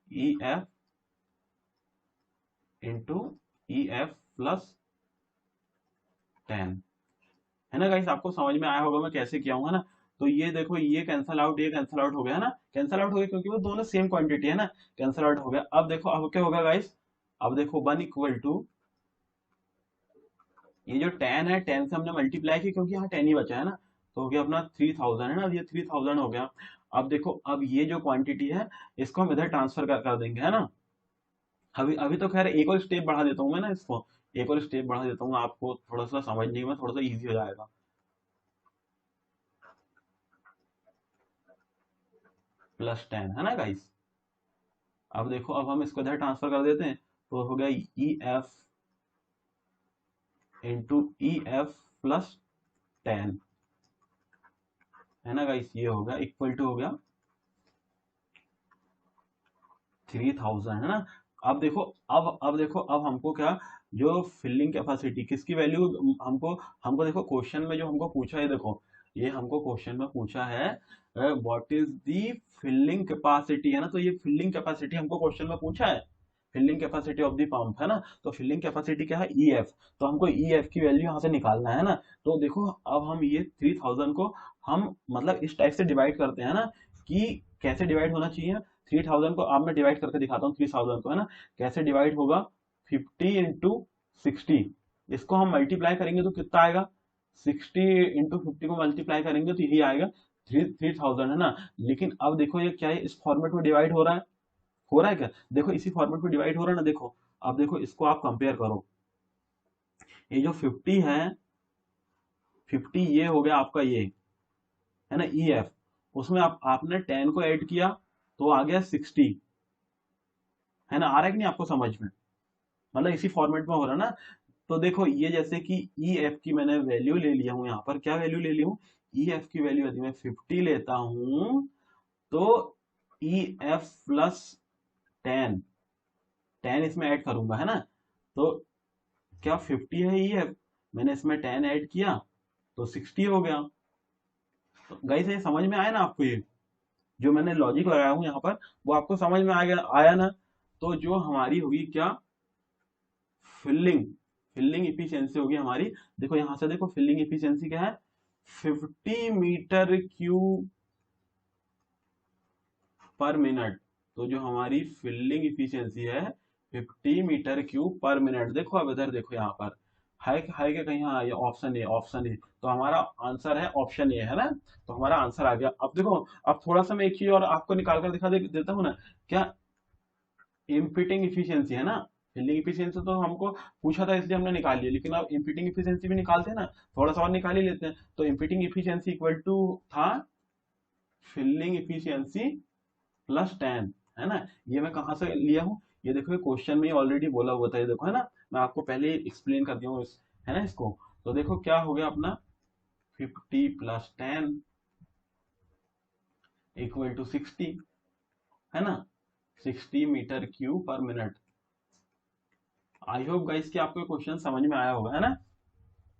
Speaker 1: E F into E F plus 10, है ना गाइस। आपको समझ में आया होगा मैं कैसे किया हूँ, है ना। तो ये देखो, ये कैंसल आउट, ये कैंसल आउट हो गया, है ना, कैंसल आउट हो गया क्योंकि वो दोनों सेम क्वांटिटी है ना, कैंसल आउट हो गया। अब देखो अब क्या होगा गाइस, अब देखो 1 इक्वल टू, ये जो 10 है 10 से हमने मल्टीप्लाई किया क्योंकि यहाँ 10 ही बचा है ना, तो हो गया अपना 3000, है ना, ये 3000 हो गया। अब देखो अब ये जो क्वांटिटी है इसको हम इधर ट्रांसफर कर देंगे, है ना। अभी अभी तो खैर एक और स्टेप बढ़ा देता हूँ मैं ना इसको, एक और स्टेप बढ़ा देता हूँ, आपको थोड़ा सा समझने में थोड़ा सा इजी हो जाएगा। +10, है ना गाइस। अब देखो अब हम इसको इधर ट्रांसफर कर देते हैं, तो हो गया E F into E F plus 10, है ना गाइस, ये हो गया इक्वल टू हो गया 3000, है ना। अब देखो, अब देखो अब हमको क्या, जो फिलिंग कैपेसिटी किसकी वैल्यू हमको, देखो क्वेश्चन में जो हमको पूछा है, देखो ये हमको क्वेश्चन में पूछा है what is the filling capacity, है ना। तो ये फिलिंग कैपेसिटी हमको क्वेश्चन में पूछा है, filling capacity of the pump, है ना। तो फिलिंग कैपेसिटी क्या है, ई एफ। तो हमको ई एफ की वैल्यू यहाँ से निकालना है ना। तो देखो अब हम ये 3000 को हम मतलब इस टाइप से डिवाइड करते हैं ना, कि कैसे डिवाइड होना चाहिए। 3000 को अब मैं डिवाइड करके दिखाता हूँ 3000 को, है ना। कैसे डिवाइड होगा, 50 × 60, इसको हम मल्टीप्लाई करेंगे तो कितना आएगा, 60 × 50 को मल्टीप्लाई करेंगे तो यही आएगा 3000, है ना। लेकिन अब देखो ये क्या है, इस फॉर्मेट में डिवाइड हो रहा है क्या, देखो इसी फॉर्मेट में डिवाइड हो रहा है ना। देखो अब देखो इसको आप कंपेयर करो, ये जो 50 है, 50 ये हो गया आपका ये, है ना, ई एफ। उसमें आपने 10 को ऐड किया तो आ गया 60, है ना। आ रहा है कि नहीं आपको समझ में, मतलब इसी फॉर्मेट में हो रहा है ना। तो देखो ये जैसे कि ई एफ की मैंने वैल्यू ले लिया हूं, यहाँ पर क्या वैल्यू ले ली हूँ, ई एफ की वैल्यू यदि मैं 50 लेता हूं तो ई एफ प्लस 10, 10 इसमें ऐड करूंगा, है ना। तो क्या 50 है ई एफ, मैंने इसमें 10 ऐड किया तो 60 हो गया। तो गाइस ये समझ में आया ना आपको, ये जो मैंने लॉजिक लगाया हूँ यहाँ पर वो आपको समझ में आ गया, आया ना। तो जो हमारी होगी क्या, फिलिंग फिलिंग इफिशियंसी होगी हमारी। देखो यहां से देखो फिलिंग इफिशियंसी क्या है, 50 मीटर क्यूब पर मिनट। तो जो हमारी फिलिंग इफिशियंसी है 50 मीटर क्यूब पर मिनट। देखो अब इधर देखो यहाँ पर है कि कहीं, हाँ ये ऑप्शन ए, ऑप्शन ए। तो हमारा आंसर है ऑप्शन ए, है ना। तो हमारा आंसर आ गया। अब देखो, अब थोड़ा सा मैं एक चीज और आपको निकाल कर देता हूँ ना। क्या इम्पीटिंग इफिशियंसी, है ना। फिलिंग इफिशियंसी तो हमको पूछा था इसलिए हमने निकाल लिया, लेकिन अब इम्पीटिंग इफिशियंसी भी निकालते हैं ना, थोड़ा सा और निकाल ही लेते हैं। तो इम्पीटिंग इफिशियंसी इक्वल टू था फिलिंग इफिशियंसी प्लस 10, है ना। ये मैं कहाँ से लिया हूँ, ये देखो ये क्वेश्चन में ऑलरेडी बोला हुआ था, ये देखो, है ना। मैं आपको पहले ही एक्सप्लेन कर दिया हूँ है ना इसको। तो देखो क्या हो गया अपना, 50 + 10 = 60, है ना, 60 मीटर क्यूब पर मिनट। आई होप गाइस कि आपको क्वेश्चन समझ में आया होगा, है ना।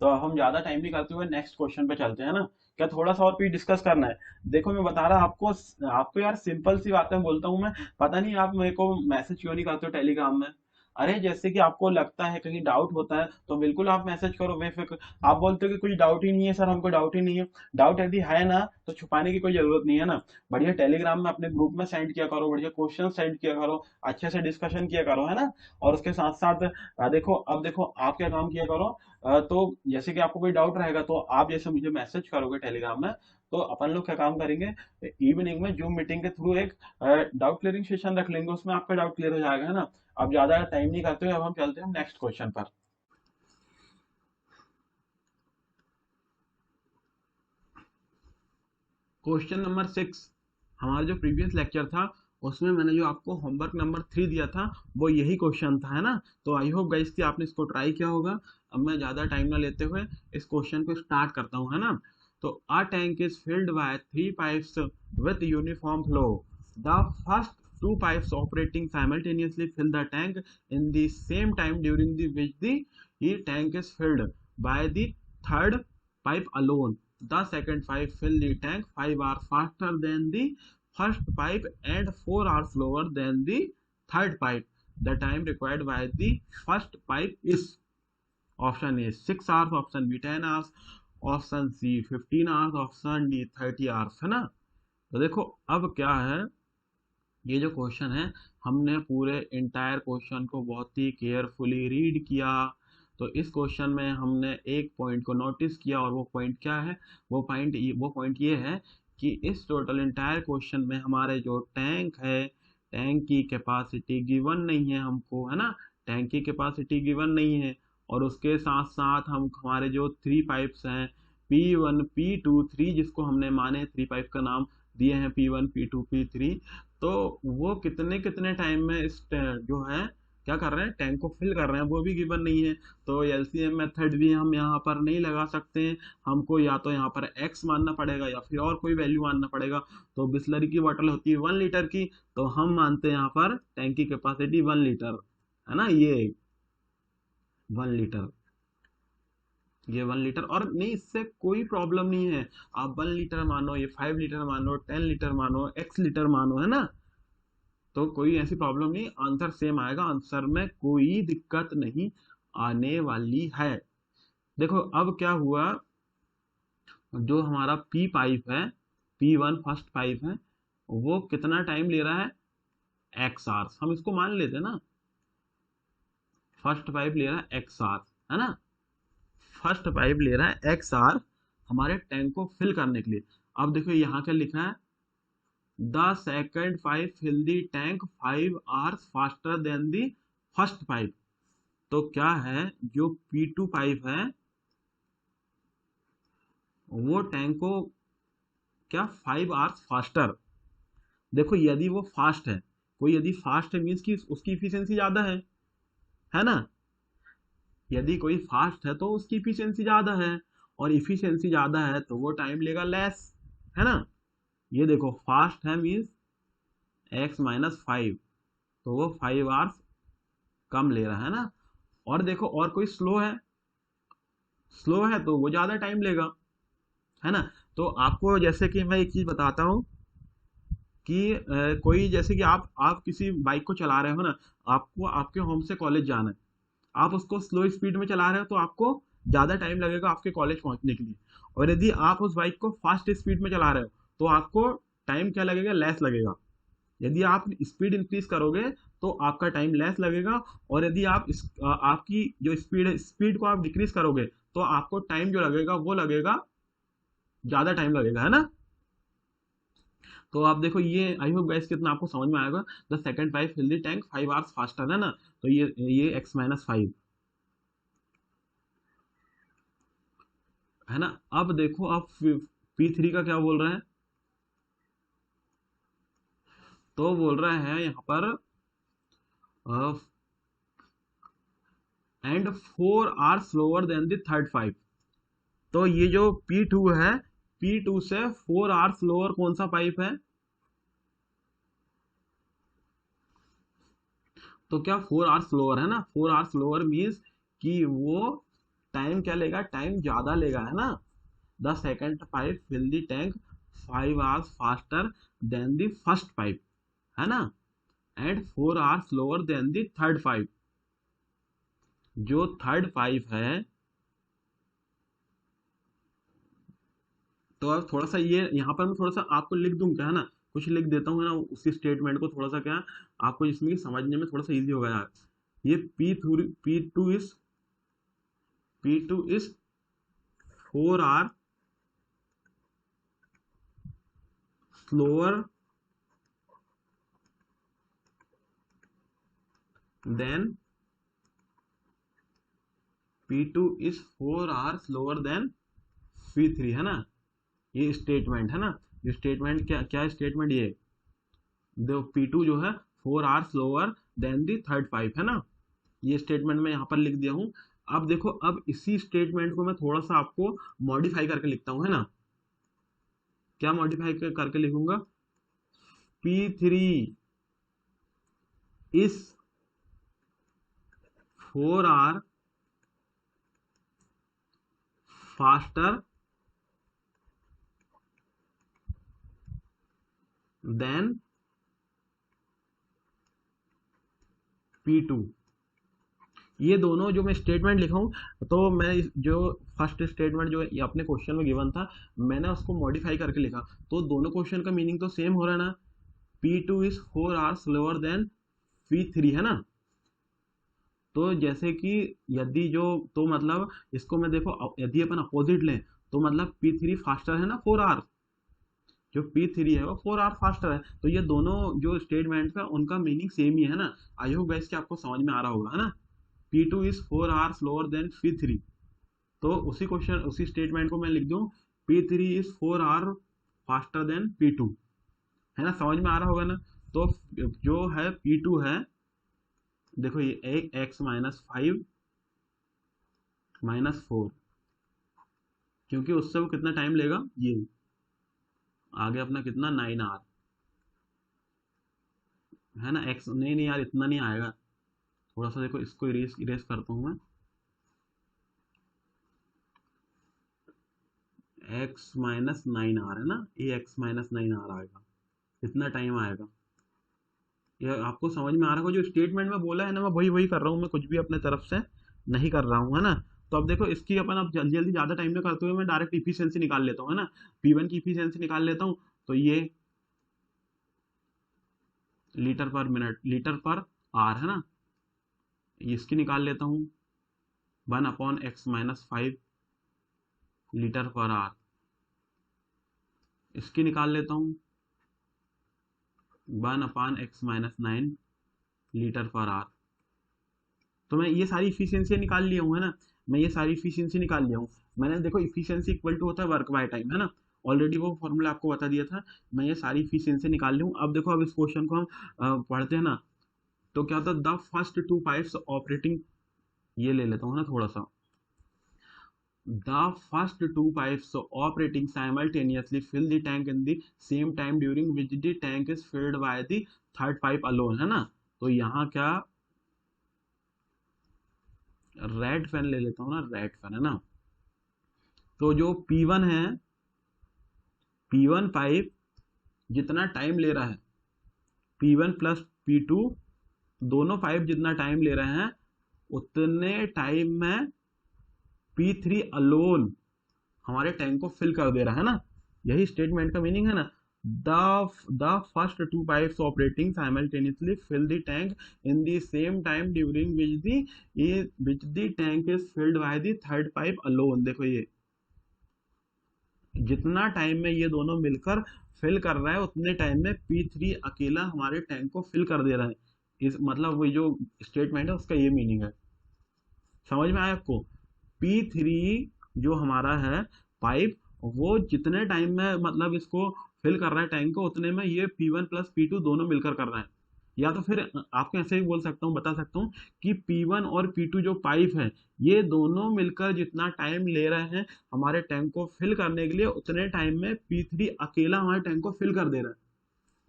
Speaker 1: तो अब हम ज्यादा टाइम नहीं करते हुए नेक्स्ट क्वेश्चन पे चलते हैं ना। क्या थोड़ा सा और भी डिस्कस करना है। देखो मैं बता रहा आपको, आपको यार सिंपल सी बातें बोलता हूँ मैं, पता नहीं आप मेरे को मैसेज क्यों नहीं करते हो टेलीग्राम में। अरे जैसे कि आपको लगता है कहीं डाउट होता है तो बिल्कुल आप मैसेज करो बेफिक्र। आप बोलते हो कि कुछ डाउट ही नहीं है सर, हमको डाउट ही नहीं है। डाउट यदि है ना तो छुपाने की कोई जरूरत नहीं है ना। बढ़िया टेलीग्राम में अपने ग्रुप में सेंड किया करो, बढ़िया क्वेश्चन सेंड किया करो, अच्छे से डिस्कशन किया करो, है ना। और उसके साथ साथ देखो अब देखो आप क्या काम किया करो, तो जैसे कि आपको कोई डाउट रहेगा तो आप जैसे मुझे मैसेज करोगे टेलीग्राम में, तो अपन लोग क्या काम करेंगे, इवनिंग में जूम मीटिंग के थ्रू एक डाउट क्लियरिंग सेशन रख लेंगे, उसमें आपका डाउट क्लियर हो जाएगा, है ना। अब ज्यादा टाइम नहीं करते हुए अब हम चलते हैं नेक्स्ट क्वेश्चन पर। क्वेश्चन नंबर 6, हमारा जो प्रीवियस लेक्चर था उसमें मैंने जो आपको होमवर्क नंबर 3 दिया था वो यही क्वेश्चन था, है ना। तो आई होप गाइस कि आपने इसको ट्राई किया होगा। अब मैं ज्यादा टाइम ना लेते हुए इस क्वेश्चन को स्टार्ट करता हूँ, है ना। तो a tank is filled bye 3 pipes with uniform flow. The first 2 pipes operating simultaneously fill the tank in the same time during the which the tank is filled by the third pipe alone. The second pipe fill the tank 5 hours faster than the first pipe and 4 hours slower than the third pipe. The time required by the first pipe is option A 6 hours, option B 10 hours, option C 15 hours, option D 30 hours, है ना। तो देखो अब क्या है, ये जो question है हमने पूरे इंटायर क्वेश्चन को बहुत ही केयरफुली रीड किया। तो इस क्वेश्चन में हमने एक पॉइंट को नोटिस किया, और वो पॉइंट क्या है, वो पॉइंट ये है कि इस टोटल इंटायर क्वेश्चन में हमारे जो टैंक है, टैंक की कैपेसिटी गिवन नहीं है हमको, है ना। टैंक की कैपेसिटी गिवन नहीं है, और उसके साथ साथ हम हमारे जो 3 पाइप्स हैं, P1 P2 3, जिसको हमने माने 3 पाइप का नाम दिए हैं P1 P2 P3, तो वो कितने कितने टाइम में इस जो है क्या कर रहे हैं, टैंक को फिल कर रहे हैं, वो भी गिवन नहीं है। तो एलसीएम मेथड भी हम यहाँ पर नहीं लगा सकते हैं, हमको या तो यहाँ पर एक्स मानना पड़ेगा या फिर और कोई वैल्यू मानना पड़ेगा। तो बिस्लरी की बोतल होती है 1 लीटर की, तो हम मानते हैं यहाँ पर टैंक की कैपेसिटी 1 लीटर, है ना। ये 1 लीटर, ये 1 लीटर, और नहीं इससे कोई प्रॉब्लम नहीं है। आप 1 लीटर मानो, ये 5 लीटर मानो, 10 लीटर मानो, एक्स लीटर मानो, है ना। तो कोई ऐसी प्रॉब्लम नहीं, आंसर सेम आएगा, आंसर में कोई दिक्कत नहीं आने वाली है। देखो अब क्या हुआ, जो हमारा पी पाइप है, P1 फर्स्ट पाइप है, वो कितना टाइम ले रहा है, एक्स आवर्स, हम इसको मान लेते हैं ना, फर्स्ट पाइप ले रहा है एक्स आवर्स, है ना, फर्स्ट पाइप ले रहा है एक्स आर हमारे टैंक को फिल करने के लिए। अब देखो यहाँ क्या लिखा है, the second pipe fill the tank 5 hours faster than the first pipe. तो क्या है, जो P2 पाइप है वो टैंक को क्या 5 hours फास्टर, देखो यदि वो फास्ट है, कोई यदि फास्ट है मीन्स कि उसकी इफिशियंसी ज्यादा है ना, यदि कोई फास्ट है तो उसकी इफिशियंसी ज्यादा है, और इफिशियंसी ज्यादा है तो वो टाइम लेगा लेस, है ना। ये देखो फास्ट है मीन्स x-5, तो वो 5 hours कम ले रहा है ना। और देखो और कोई स्लो है तो वो ज्यादा टाइम लेगा, है ना। तो आपको जैसे कि मैं एक चीज बताता हूँ कि कोई जैसे कि आप किसी बाइक को चला रहे हो ना, आपको आपके होम से कॉलेज जाना है, आप उसको स्लो स्पीड में चला रहे हो तो आपको ज़्यादा टाइम लगेगा आपके कॉलेज पहुंचने के लिए, और यदि आप उस बाइक को फास्ट स्पीड में चला रहे हो तो आपको टाइम क्या लगेगा, लेस लगेगा। यदि आप स्पीड इंक्रीज करोगे तो आपका टाइम लेस लगेगा, और यदि आप आपकी जो स्पीड है, स्पीड को आप डिक्रीज करोगे तो आपको टाइम जो लगेगा वो लगेगा, ज़्यादा टाइम लगेगा, है ना। तो आप देखो ये, आई होप गाइस कितना आपको समझ में आएगा। The second pipe fill the tank 5 hours faster, है ना, तो ये x-5 है ना। अब देखो अब P3 का क्या बोल रहा है, तो बोल रहा है यहाँ पर and 4 hours slower than the third pipe. तो ये जो P2 है, P2 से 4 hours स्लोअर कौन सा पाइप है, तो क्या 4 hours स्लोअर है ना, 4 hours स्लोअर मीन्स कि वो टाइम क्या लेगा, टाइम ज्यादा लेगा, है ना। The second pipe fill the tank 5 hours faster than the first pipe, है ना, and 4 hours slower than the third pipe. जो थर्ड पाइप है, तो अब थोड़ा सा ये यहाँ पर मैं थोड़ा सा आपको लिख दूं क्या, है ना, कुछ लिख देता हूँ ना उसी स्टेटमेंट को, थोड़ा सा क्या आपको इसमें समझने में थोड़ा सा इजी होगा यार। ये P2 is 4 hour slower then P2 is 4 hour slower then P3, है ना। ये स्टेटमेंट है ना, ये स्टेटमेंट क्या क्या स्टेटमेंट, ये दो P2 जो है 4 hour स्लोअर देन दी थर्ड पाइप, है ना। ये स्टेटमेंट मैं यहाँ पर लिख दिया हूँ। अब देखो अब इसी स्टेटमेंट को मैं थोड़ा सा आपको मॉडिफाई करके लिखता हूँ, है ना। क्या मॉडिफाई करके लिखूंगा, P3 is 4 hour faster than P2। ये दोनों जो मैं स्टेटमेंट लिखा हूँ, तो मैं जो फर्स्ट स्टेटमेंट जो ये अपने क्वेश्चन में गिवन था, मैंने उसको मॉडिफाई करके लिखा, तो दोनों क्वेश्चन का मीनिंग तो सेम हो रहा है ना। P2 is 4 hour slower then P3, है ना। तो जैसे कि यदि जो, तो मतलब इसको मैं देखो यदि अपन अपोजिट लें तो मतलब P3 फास्टर है ना 4 hour, जो P3 है वो 4 hour फास्टर है, तो ये दोनों जो स्टेटमेंट का उनका मीनिंग सेम ही है ना। आई होप गाइस कि आपको समझ में आ रहा होगा, है ना। P2 is 4 hour slower then P3, तो उसी क्वेश्चन उसी स्टेटमेंट को मैं लिख दूं, P3 is 4 hour faster than P2, है ना, समझ में आ रहा होगा ना। तो जो है P2 है, देखो ये एक x-5 - 4, क्योंकि उससे वो कितना टाइम लेगा, ये आगे अपना कितना 9 hour, है ना। एक्स नहीं नहीं यार इतना नहीं आएगा, थोड़ा सा देखो इसको इरेज इरेज करता हूँ मैं, x-9 hour है ना, ये x-9 hour आएगा, इतना टाइम आएगा। ये आपको समझ में आ रहा होगा, जो स्टेटमेंट में बोला है ना मैं वही वही कर रहा हूँ, मैं कुछ भी अपने तरफ से नहीं कर रहा हूँ, है ना। तो अब देखो इसकी अपन अब जल्दी जल्दी ज़्यादा टाइम में करते हुए मैं डायरेक्ट इफिशियंसी निकाल लेता हूँ, है ना। P1 की इफिशियंसी निकाल लेता हूँ। तो ये लीटर पर मिनट, लीटर पर आर, है ना। इसकी निकाल लेता हूँ 1/x-5 लीटर पर आर। इसकी निकाल लेता हूँ 1/x-9 लीटर पर आर। तो मैं ये सारी इफिशियंसी निकाल लिया हूँ, है ना। मैं ये सारी इफिशियंसी निकाल लिया हूँ। मैंने देखो इफिशियंसी इक्वल टू होता है वर्क बाय टाइम, है ना। ऑलरेडी वो फॉर्मूला आपको बता दिया था। मैं ये सारी इफिशियंसी निकाल ली हूँ। अब देखो, अब इस क्वेश्चन को हम पढ़ते हैं ना। तो क्या होता है, the first two pipes operating, ये ले लेता हूँ ना थोड़ा सा। The first two pipes operating simultaneously fill the tank in the same time during which the tank is filled by the third pipe alone, है ना। तो यहाँ क्या, रेड फैन ले लेता हूँ ना, रेड फैन, है ना। तो जो P1 है, P1 पाइप जितना टाइम ले रहा है, P1 प्लस P2 दोनों पाइप जितना टाइम ले रहे हैं, उतने टाइम में P3 अलोन हमारे टैंक को फिल कर दे रहा है ना। यही स्टेटमेंट का मीनिंग है ना। The first two pipes operating simultaneously fill the tank in the same time during which the tank is filled by the third pipe alone. देखो ये जितना टाइम में ये दोनों मिलकर फिल कर रहा है, उतने टाइम में P3 अकेला हमारे टैंक को फिल कर दे रहा है। इस मतलब वो जो स्टेटमेंट है उसका ये मीनिंग है। समझ में आया आपको। P3 जो हमारा है पाइप, वो जितने टाइम में मतलब इसको फिल कर रहा है टैंक को, उतने में ये P1 प्लस P2 दोनों मिलकर कर रहा है। या तो फिर आपको ऐसे भी बोल सकता हूँ, बता सकता हूँ कि P1 और P2 जो पाइप है, ये दोनों मिलकर जितना टाइम ले रहे हैं हमारे टैंक को फिल करने के लिए, उतने टाइम में P3 अकेला हमारे टैंक को फिल कर दे रहा है।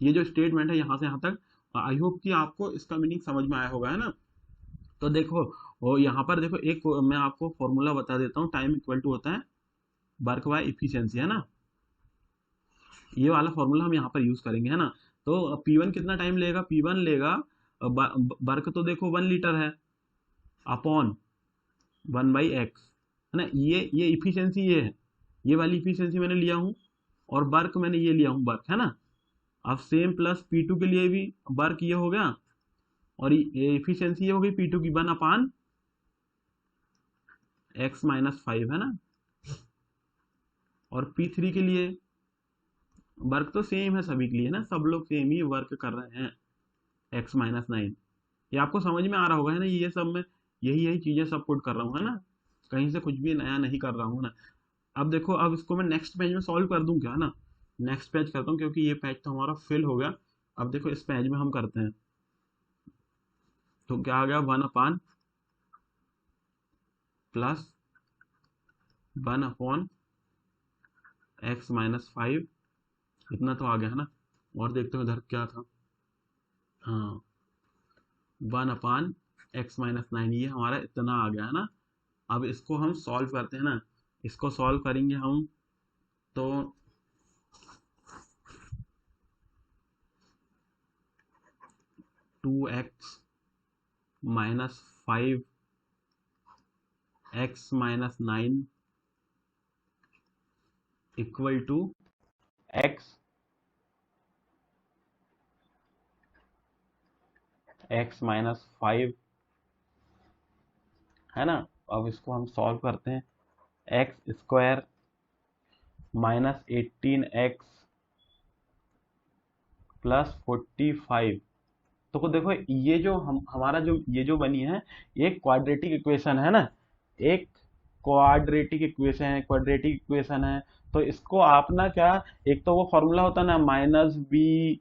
Speaker 1: ये जो स्टेटमेंट है यहाँ से यहाँ तक, आई होप कि आपको इसका मीनिंग समझ में आया होगा, है ना। तो देखो, वो यहाँ पर देखो, एक मैं आपको फॉर्मूला बता देता हूँ। टाइम इक्वल टू होता है वर्क बाय इफिशियंसी, है ना। ये वाला फॉर्मूला हम यहाँ पर यूज करेंगे, है ना। तो P1 कितना टाइम लेगा, P1 लेगा वर्क तो देखो 1 लीटर है, अपॉन 1/x, है ना। ये इफिशियंसी ये है, ये वाली इफिशियंसी मैंने लिया हूँ, और वर्क मैंने ये लिया हूँ, वर्क, है ना। अब सेम प्लस P2 के लिए भी वर्क ये हो गया, और ये इफिशियंसी ये हो गई P2 की 1/x-5, है ना। और P3 के लिए वर्क तो सेम है सभी के लिए ना, सब लोग सेम ही वर्क कर रहे हैं, x-9। ये आपको समझ में आ रहा होगा, है ना। ये सब मैं यही यही चीजें सब पुट कर रहा हूँ, है ना। कहीं से कुछ भी नया नहीं कर रहा हूँ ना। अब देखो, अब इसको मैं नेक्स्ट पेज में सॉल्व कर दूं क्या, है ना। नेक्स्ट पेज करता हूँ, क्योंकि ये पेज तो हमारा फिल हो गया। अब देखो इस पेज में हम करते हैं। तो क्या आ गया, 1 प्लस 1/x-5, इतना तो आ गया, है ना। और देखते हो इधर क्या था, हाँ 1/x-9, ये हमारा इतना आ गया, है ना। अब इसको हम सॉल्व करते हैं ना। इसको सॉल्व करेंगे हम, तो 2x-5 x-9 equal to x-5, है ना। अब इसको हम सॉल्व करते हैं। x² -18x plus 45। तो देखो, ये जो हमारा जो ये जो बनी है, एक क्वाड्रेटिक इक्वेशन है ना। एक क्वाड्रेटिक इक्वेशन है। तो इसको आप ना क्या, एक तो वो फॉर्मूला होता है ना, -b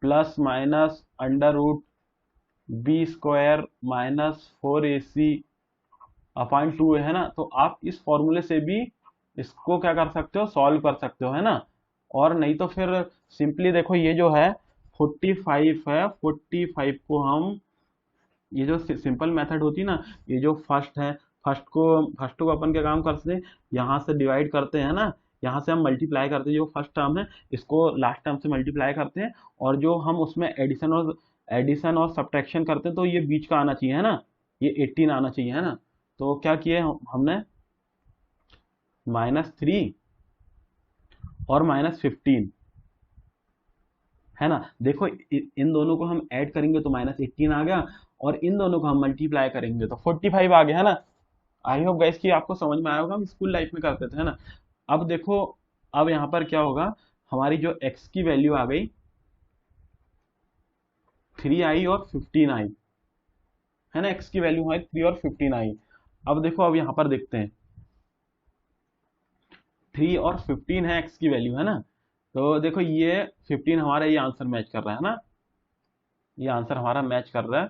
Speaker 1: plus minus √b² -4ac upon 2, है ना। तो आप इस फॉर्मूले से भी इसको क्या कर सकते हो, सॉल्व कर सकते हो, है ना। और नहीं तो फिर सिंपली देखो, ये जो है 45 है, 45 को हम, ये जो सिंपल मेथड होती है ना, ये जो फर्स्ट को अपन क्या काम करते हैं, यहाँ से डिवाइड करते हैं ना। यहाँ से हम मल्टीप्लाई करते हैं, जो फर्स्ट टर्म है इसको लास्ट टर्म से मल्टीप्लाई करते हैं, और जो हम उसमें एडिशन और एडिशन और सब्ट्रैक्शन करते हैं तो ये बीच का आना चाहिए है ना, ये 18 आना चाहिए है ना। तो क्या किए हमने -3 और -15 है ना। देखो इन दोनों को हम ऐड करेंगे तो -18 आ गया, और इन दोनों को हम मल्टीप्लाई करेंगे तो 45 आ गया है ना। आई होप गाइस कि आपको समझ में आया होगा, हम स्कूल लाइफ में करते थे है ना। अब देखो, अब यहाँ पर क्या होगा, हमारी जो x की वैल्यू आ गई 3i और 15i है ना, x की वैल्यू हमारी 3 और 15i। अब देखो, अब यहाँ पर देखते हैं 3 और 15 है x की वैल्यू है ना। तो देखो ये 15 हमारा ये आंसर मैच कर रहा है ना, ये आंसर हमारा मैच कर रहा है।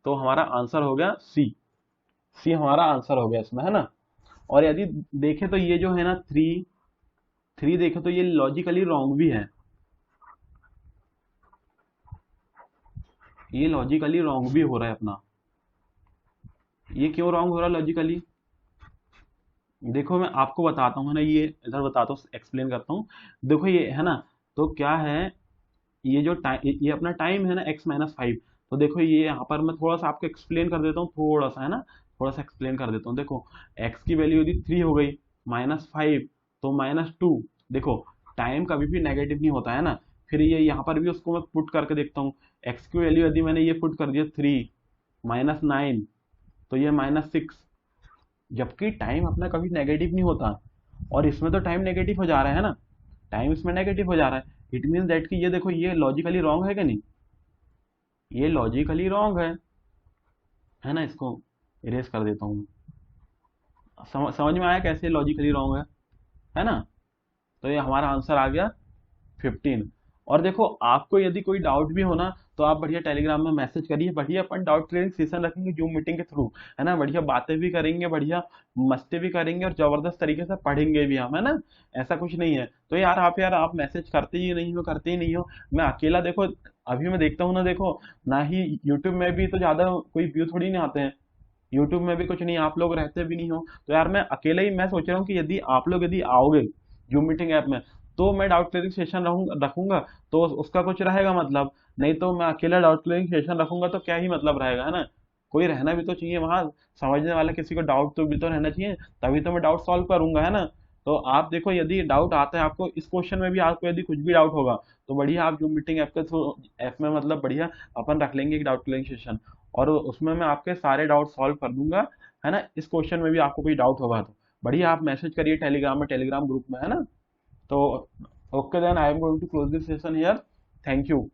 Speaker 1: तो हमारा आंसर हो गया सी, सी हमारा आंसर हो गया इसमें है ना। और यदि देखें तो ये जो है ना 3 देखें तो ये लॉजिकली रॉन्ग भी है, ये लॉजिकली रॉन्ग भी हो रहा है अपना। ये क्यों रॉन्ग हो रहा है लॉजिकली, देखो मैं आपको बताता हूँ है ना, ये इधर बताता हूँ, एक्सप्लेन करता हूँ। देखो ये है ना, तो क्या है, ये जो टाइम, ये अपना टाइम है ना x-5। तो देखो ये यहाँ पर मैं थोड़ा सा आपको एक्सप्लेन कर देता हूँ, थोड़ा सा है ना, थोड़ा सा एक्सप्लेन कर देता हूँ। देखो x की वैल्यू यदि 3 हो गई, -5 तो -2। देखो टाइम कभी भी नेगेटिव नहीं होता है ना। फिर ये यहाँ पर भी उसको मैं पुट करके देखता हूँ, x की वैल्यू यदि मैंने ये पुट कर दिया 3 -9 तो ये -6, जबकि टाइम अपना कभी नेगेटिव नहीं होता। और इसमें तो टाइम नेगेटिव हो जा रहा है ना, टाइम इसमें नेगेटिव हो जा रहा है। इट मीन दैट कि ये देखो ये लॉजिकली रॉन्ग है कि नहीं, ये लॉजिकली रॉन्ग है ना। इसको इरेज कर देता हूँ। समझ में आया कैसे लॉजिकली रॉन्ग है ना। तो ये हमारा आंसर आ गया 15। और देखो आपको यदि कोई डाउट भी हो ना, तो आप बढ़िया टेलीग्राम में मैसेज करिए, बढ़िया अपन डाउट क्लियरिंग सेशन रखेंगे जूम मीटिंग के थ्रू है ना। बढ़िया बातें भी करेंगे, बढ़िया मस्ती भी करेंगे, और जबरदस्त तरीके से पढ़ेंगे भी हम है ना। ऐसा कुछ नहीं है। तो यार आप मैसेज करते ही नहीं हो, करते ही नहीं हो। मैं अकेला देखो, अभी मैं देखता हूँ ना, देखो ना ही यूट्यूब में भी तो ज्यादा कोई व्यू थोड़ी नहीं आते हैं, यूट्यूब में भी कुछ नहीं, आप लोग रहते भी नहीं हो। तो यार मैं अकेले ही, मैं सोच रहा हूँ कि यदि आप लोग यदि आओगे जूम मीटिंग ऐप में, तो मैं डाउट क्लियरिंग सेशन रखूंगा, तो उसका कुछ रहेगा मतलब। नहीं तो मैं अकेला डाउट क्लियरिंग सेशन रखूंगा तो क्या ही मतलब रहेगा है ना। कोई रहना भी तो चाहिए वहां, समझने वाला किसी को डाउट तो भी तो रहना चाहिए, तभी तो मैं डाउट सॉल्व करूंगा है ना। तो आप देखो यदि डाउट आता है आपको इस क्वेश्चन में भी, आपको यदि कुछ भी डाउट होगा, तो बढ़िया आप जूम मीटिंग ऐप के थ्रू, ऐप में मतलब बढ़िया अपन रख लेंगे एक डाउट क्लियरिंग सेशन, और उसमें मैं आपके सारे डाउट सॉल्व कर दूंगा है ना। इस क्वेश्चन में भी आपको कोई डाउट होगा तो बढ़िया आप मैसेज करिए टेलीग्राम में, टेलीग्राम ग्रुप में है ना। तो okay then I am going to close this session here. Thank you.